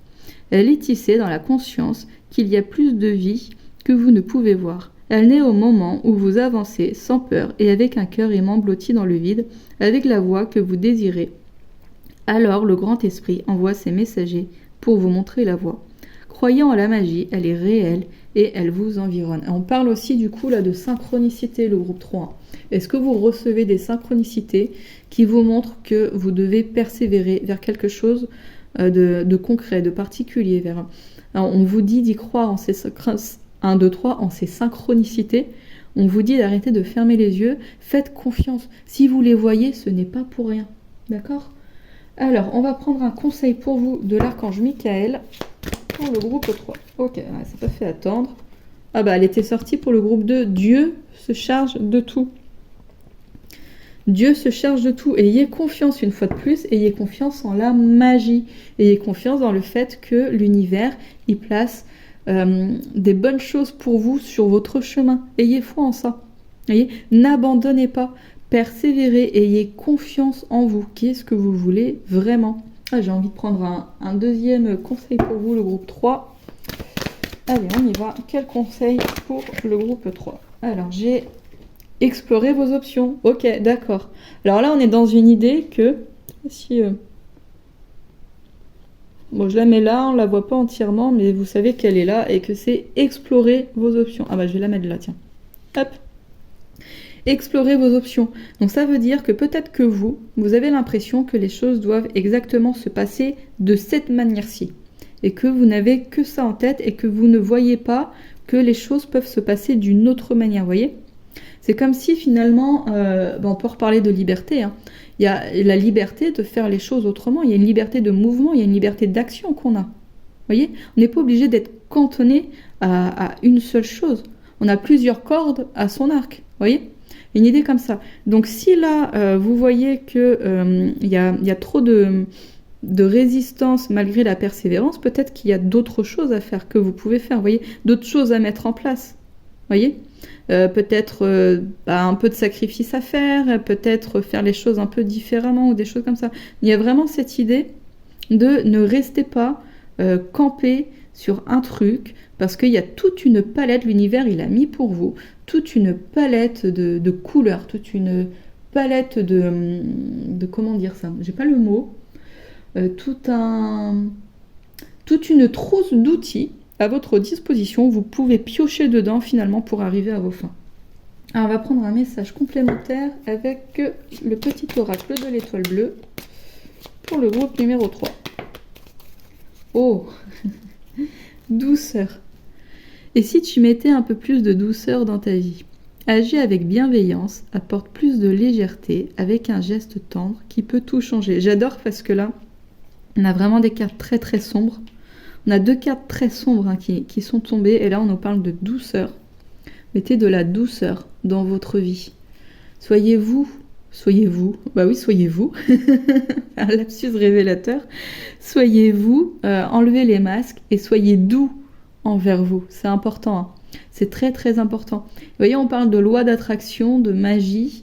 Elle est tissée dans la conscience qu'il y a plus de vie que vous ne pouvez voir. Elle naît au moment où vous avancez sans peur et avec un cœur aimant blotti dans le vide, avec la voie que vous désirez. Alors le grand esprit envoie ses messagers pour vous montrer la voie. Croyant à la magie, elle est réelle et elle vous environne. Et on parle aussi du coup là de synchronicité, le groupe 3. Est-ce que vous recevez des synchronicités qui vous montrent que vous devez persévérer vers quelque chose de concret, de particulier Alors, on vous dit d'y croire en ces 1, 2, 3, en ces synchronicités. On vous dit d'arrêter de fermer les yeux. Faites confiance. Si vous les voyez, ce n'est pas pour rien. D'accord ? Alors, on va prendre un conseil pour vous de l'archange Michael pour le groupe 3. Ok, ça n'a pas fait attendre. Ah bah, elle était sortie pour le groupe 2. Dieu se charge de tout. Dieu se charge de tout. Ayez confiance une fois de plus. Ayez confiance en la magie. Ayez confiance dans le fait que l'univers y place des bonnes choses pour vous sur votre chemin. Ayez foi en ça. Voyez, n'abandonnez pas. Persévérez, ayez confiance en vous. Qu'est-ce que vous voulez vraiment ? J'ai envie de prendre un deuxième conseil pour vous, le groupe 3. Allez, on y va. Quel conseil pour le groupe 3 ? Alors, j'ai exploré vos options. Ok, d'accord. Alors là, on est dans une idée que... Bon, je la mets là, on la voit pas entièrement, mais vous savez qu'elle est là et que c'est explorer vos options. Ah bah, je vais la mettre là, tiens. Hop. Explorez vos options. Donc ça veut dire que peut-être que vous avez l'impression que les choses doivent exactement se passer de cette manière-ci. Et que vous n'avez que ça en tête et que vous ne voyez pas que les choses peuvent se passer d'une autre manière, vous voyez ? C'est comme si finalement, on peut reparler de liberté, hein. Il y a la liberté de faire les choses autrement, il y a une liberté de mouvement, il y a une liberté d'action qu'on a. Vous voyez ? On n'est pas obligé d'être cantonné à une seule chose. On a plusieurs cordes à son arc, vous voyez ? Une idée comme ça. Donc si là, vous voyez qu'il y a trop de résistance malgré la persévérance, peut-être qu'il y a d'autres choses à faire que vous pouvez faire, vous voyez ? D'autres choses à mettre en place, vous voyez ? Peut-être un peu de sacrifice à faire, peut-être faire les choses un peu différemment ou des choses comme ça. Il y a vraiment cette idée de ne rester pas campé sur un truc, parce qu'il y a toute une palette, l'univers il a mis pour vous, toute une palette de couleurs, toute une palette de comment dire ça, j'ai pas le mot, toute une trousse d'outils à votre disposition, vous pouvez piocher dedans finalement pour arriver à vos fins. Alors on va prendre un message complémentaire avec le petit oracle de l'étoile bleue pour le groupe numéro 3. Oh, douceur. Et si tu mettais un peu plus de douceur dans ta vie ? Agis avec bienveillance, apporte plus de légèreté avec un geste tendre qui peut tout changer. J'adore parce que là, on a vraiment des cartes très très sombres. On a 2 cartes très sombres qui sont tombées et là on nous parle de douceur. Mettez de la douceur dans votre vie. Soyez vous, bah oui, soyez-vous, un lapsus révélateur. Soyez-vous, enlevez les masques et soyez doux envers vous. C'est important, hein. C'est très très important. Vous voyez, on parle de loi d'attraction, de magie.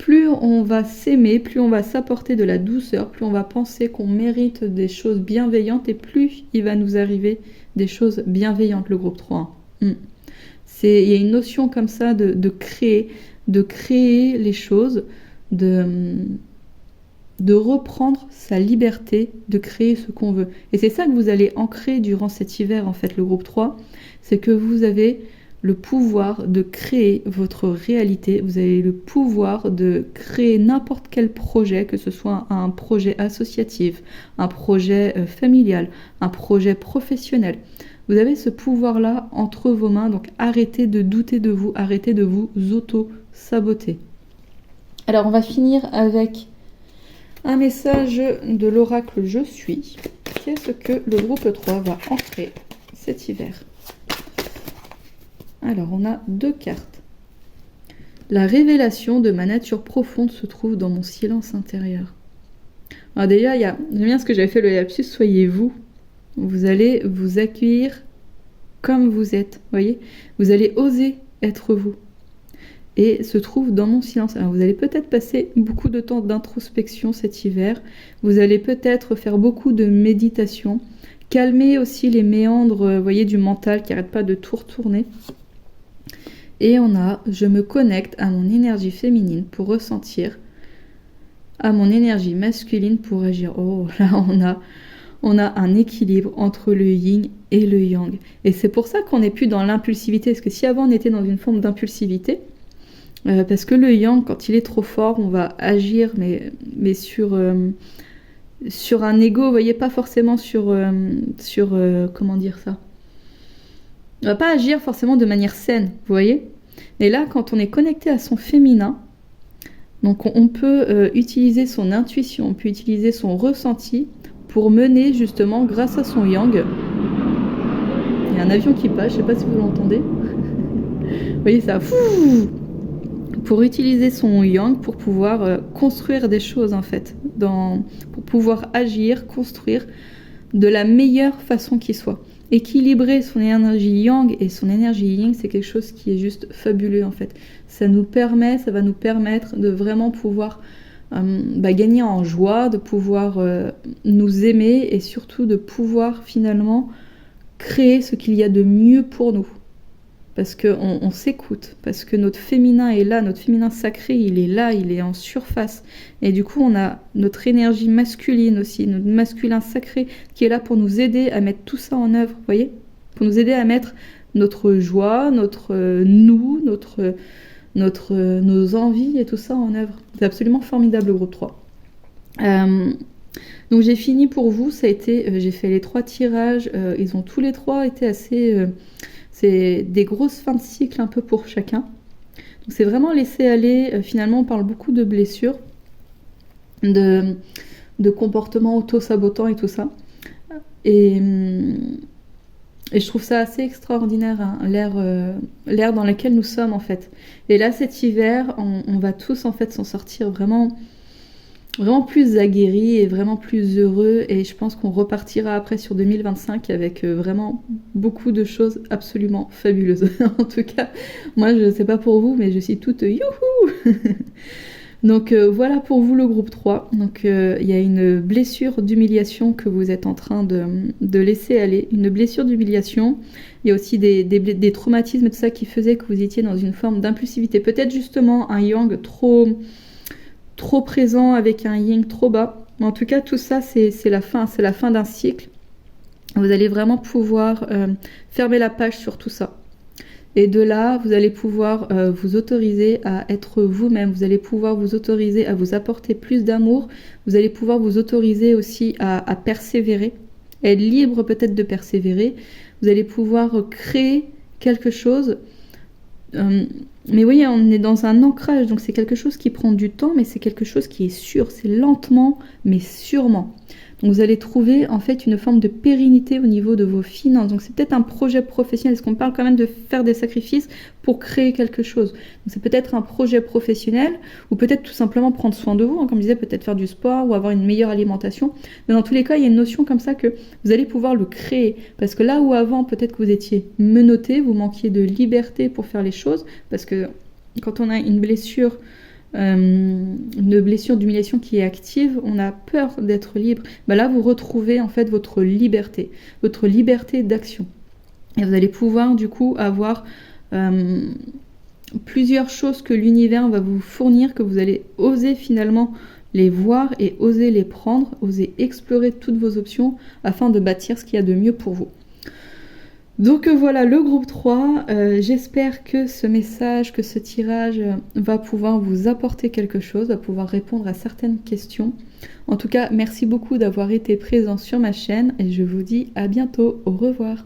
plus on va s'aimer, plus on va s'apporter de la douceur, plus on va penser qu'on mérite des choses bienveillantes et plus il va nous arriver des choses bienveillantes, le groupe 3. Il y a une notion comme ça de créer les choses, de reprendre sa liberté, de créer ce qu'on veut. Et c'est ça que vous allez ancrer durant cet hiver, en fait, le groupe 3, c'est que vous avez le pouvoir de créer votre réalité, vous avez le pouvoir de créer n'importe quel projet, que ce soit un projet associatif, un projet familial, un projet professionnel. Vous avez ce pouvoir-là entre vos mains, donc arrêtez de douter de vous, arrêtez de vous auto-saboter. Alors on va finir avec un message de l'oracle Je suis. Qu'est-ce que le groupe 3 va ancrer cet hiver? Alors, on a 2 cartes. La révélation de ma nature profonde se trouve dans mon silence intérieur. Alors déjà, j'aime bien ce que j'avais fait le lapsus, soyez vous. Vous allez vous accueillir comme vous êtes, voyez. Vous allez oser être vous. Et se trouve dans mon silence. Alors, vous allez peut-être passer beaucoup de temps d'introspection cet hiver. Vous allez peut-être faire beaucoup de méditation. Calmer aussi les méandres, voyez, du mental qui n'arrête pas de tout retourner. Et on a « Je me connecte à mon énergie féminine pour ressentir, à mon énergie masculine pour agir. » Oh, là, on a un équilibre entre le yin et le yang. Et c'est pour ça qu'on n'est plus dans l'impulsivité. Parce que si avant, on était dans une forme d'impulsivité, parce que le yang, quand il est trop fort, on va agir, mais sur un ego, vous voyez, pas forcément sur comment dire ça. On va pas agir forcément de manière saine, vous voyez. Et là, quand on est connecté à son féminin, donc on peut utiliser son intuition, on peut utiliser son ressenti pour mener justement, grâce à son yang. Il y a un avion qui passe, je sais pas si vous l'entendez. Vous voyez ça, pour utiliser son yang pour pouvoir construire des choses en fait, pour pouvoir agir, construire de la meilleure façon qui soit. Équilibrer son énergie yang et son énergie yin, c'est quelque chose qui est juste fabuleux en fait. Ça va nous permettre de vraiment pouvoir gagner en joie, de pouvoir nous aimer et surtout de pouvoir finalement créer ce qu'il y a de mieux pour nous. Parce qu'on s'écoute, parce que notre féminin est là, notre féminin sacré, il est là, il est en surface. Et du coup, on a notre énergie masculine aussi, notre masculin sacré, qui est là pour nous aider à mettre tout ça en œuvre, vous voyez? Pour nous aider à mettre notre joie, notre nos envies et tout ça en œuvre. C'est absolument formidable, le groupe 3. Donc j'ai fini pour vous, ça a été, j'ai fait les 3 tirages, ils ont tous les 3 été assez... c'est des grosses fins de cycle un peu pour chacun. Donc c'est vraiment laisser aller. Finalement, on parle beaucoup de blessures, de comportements auto-sabotants et tout ça. Et je trouve ça assez extraordinaire, hein, l'ère dans laquelle nous sommes en fait. Et là, cet hiver, on va tous en fait s'en sortir vraiment plus aguerris et vraiment plus heureux, et je pense qu'on repartira après sur 2025 avec vraiment beaucoup de choses absolument fabuleuses. En tout cas, moi je sais pas pour vous, mais je suis toute youhou. Donc voilà pour vous le groupe 3. Donc il y a une blessure d'humiliation que vous êtes en train de laisser aller, une blessure d'humiliation. Il y a aussi des traumatismes et tout ça qui faisaient que vous étiez dans une forme d'impulsivité. Peut-être justement un yang trop présent avec un yin trop bas. Mais en tout cas, tout ça, c'est la fin d'un cycle. Vous allez vraiment pouvoir fermer la page sur tout ça. Et de là, vous allez pouvoir vous autoriser à être vous-même. Vous allez pouvoir vous autoriser à vous apporter plus d'amour. Vous allez pouvoir vous autoriser aussi à persévérer. Être libre peut-être de persévérer. Vous allez pouvoir créer quelque chose. Mais oui, on est dans un ancrage, donc c'est quelque chose qui prend du temps, mais c'est quelque chose qui est sûr, c'est lentement, mais sûrement. Donc vous allez trouver en fait une forme de pérennité au niveau de vos finances. Donc c'est peut-être un projet professionnel, parce qu'on parle quand même de faire des sacrifices pour créer quelque chose. Donc c'est peut-être un projet professionnel, ou peut-être tout simplement prendre soin de vous, hein, comme je disais, peut-être faire du sport, ou avoir une meilleure alimentation. Mais dans tous les cas, il y a une notion comme ça que vous allez pouvoir le créer. Parce que là où avant, peut-être que vous étiez menotté, vous manquiez de liberté pour faire les choses, parce que quand on a une blessure une blessure d'humiliation qui est active, on a peur d'être libre, là vous retrouvez en fait votre liberté d'action. Et vous allez pouvoir du coup avoir plusieurs choses que l'univers va vous fournir, que vous allez oser finalement les voir et oser les prendre, oser explorer toutes vos options afin de bâtir ce qu'il y a de mieux pour vous. Donc voilà le groupe 3, j'espère que ce message, que ce tirage va pouvoir vous apporter quelque chose, va pouvoir répondre à certaines questions. En tout cas, merci beaucoup d'avoir été présent sur ma chaîne et je vous dis à bientôt, au revoir.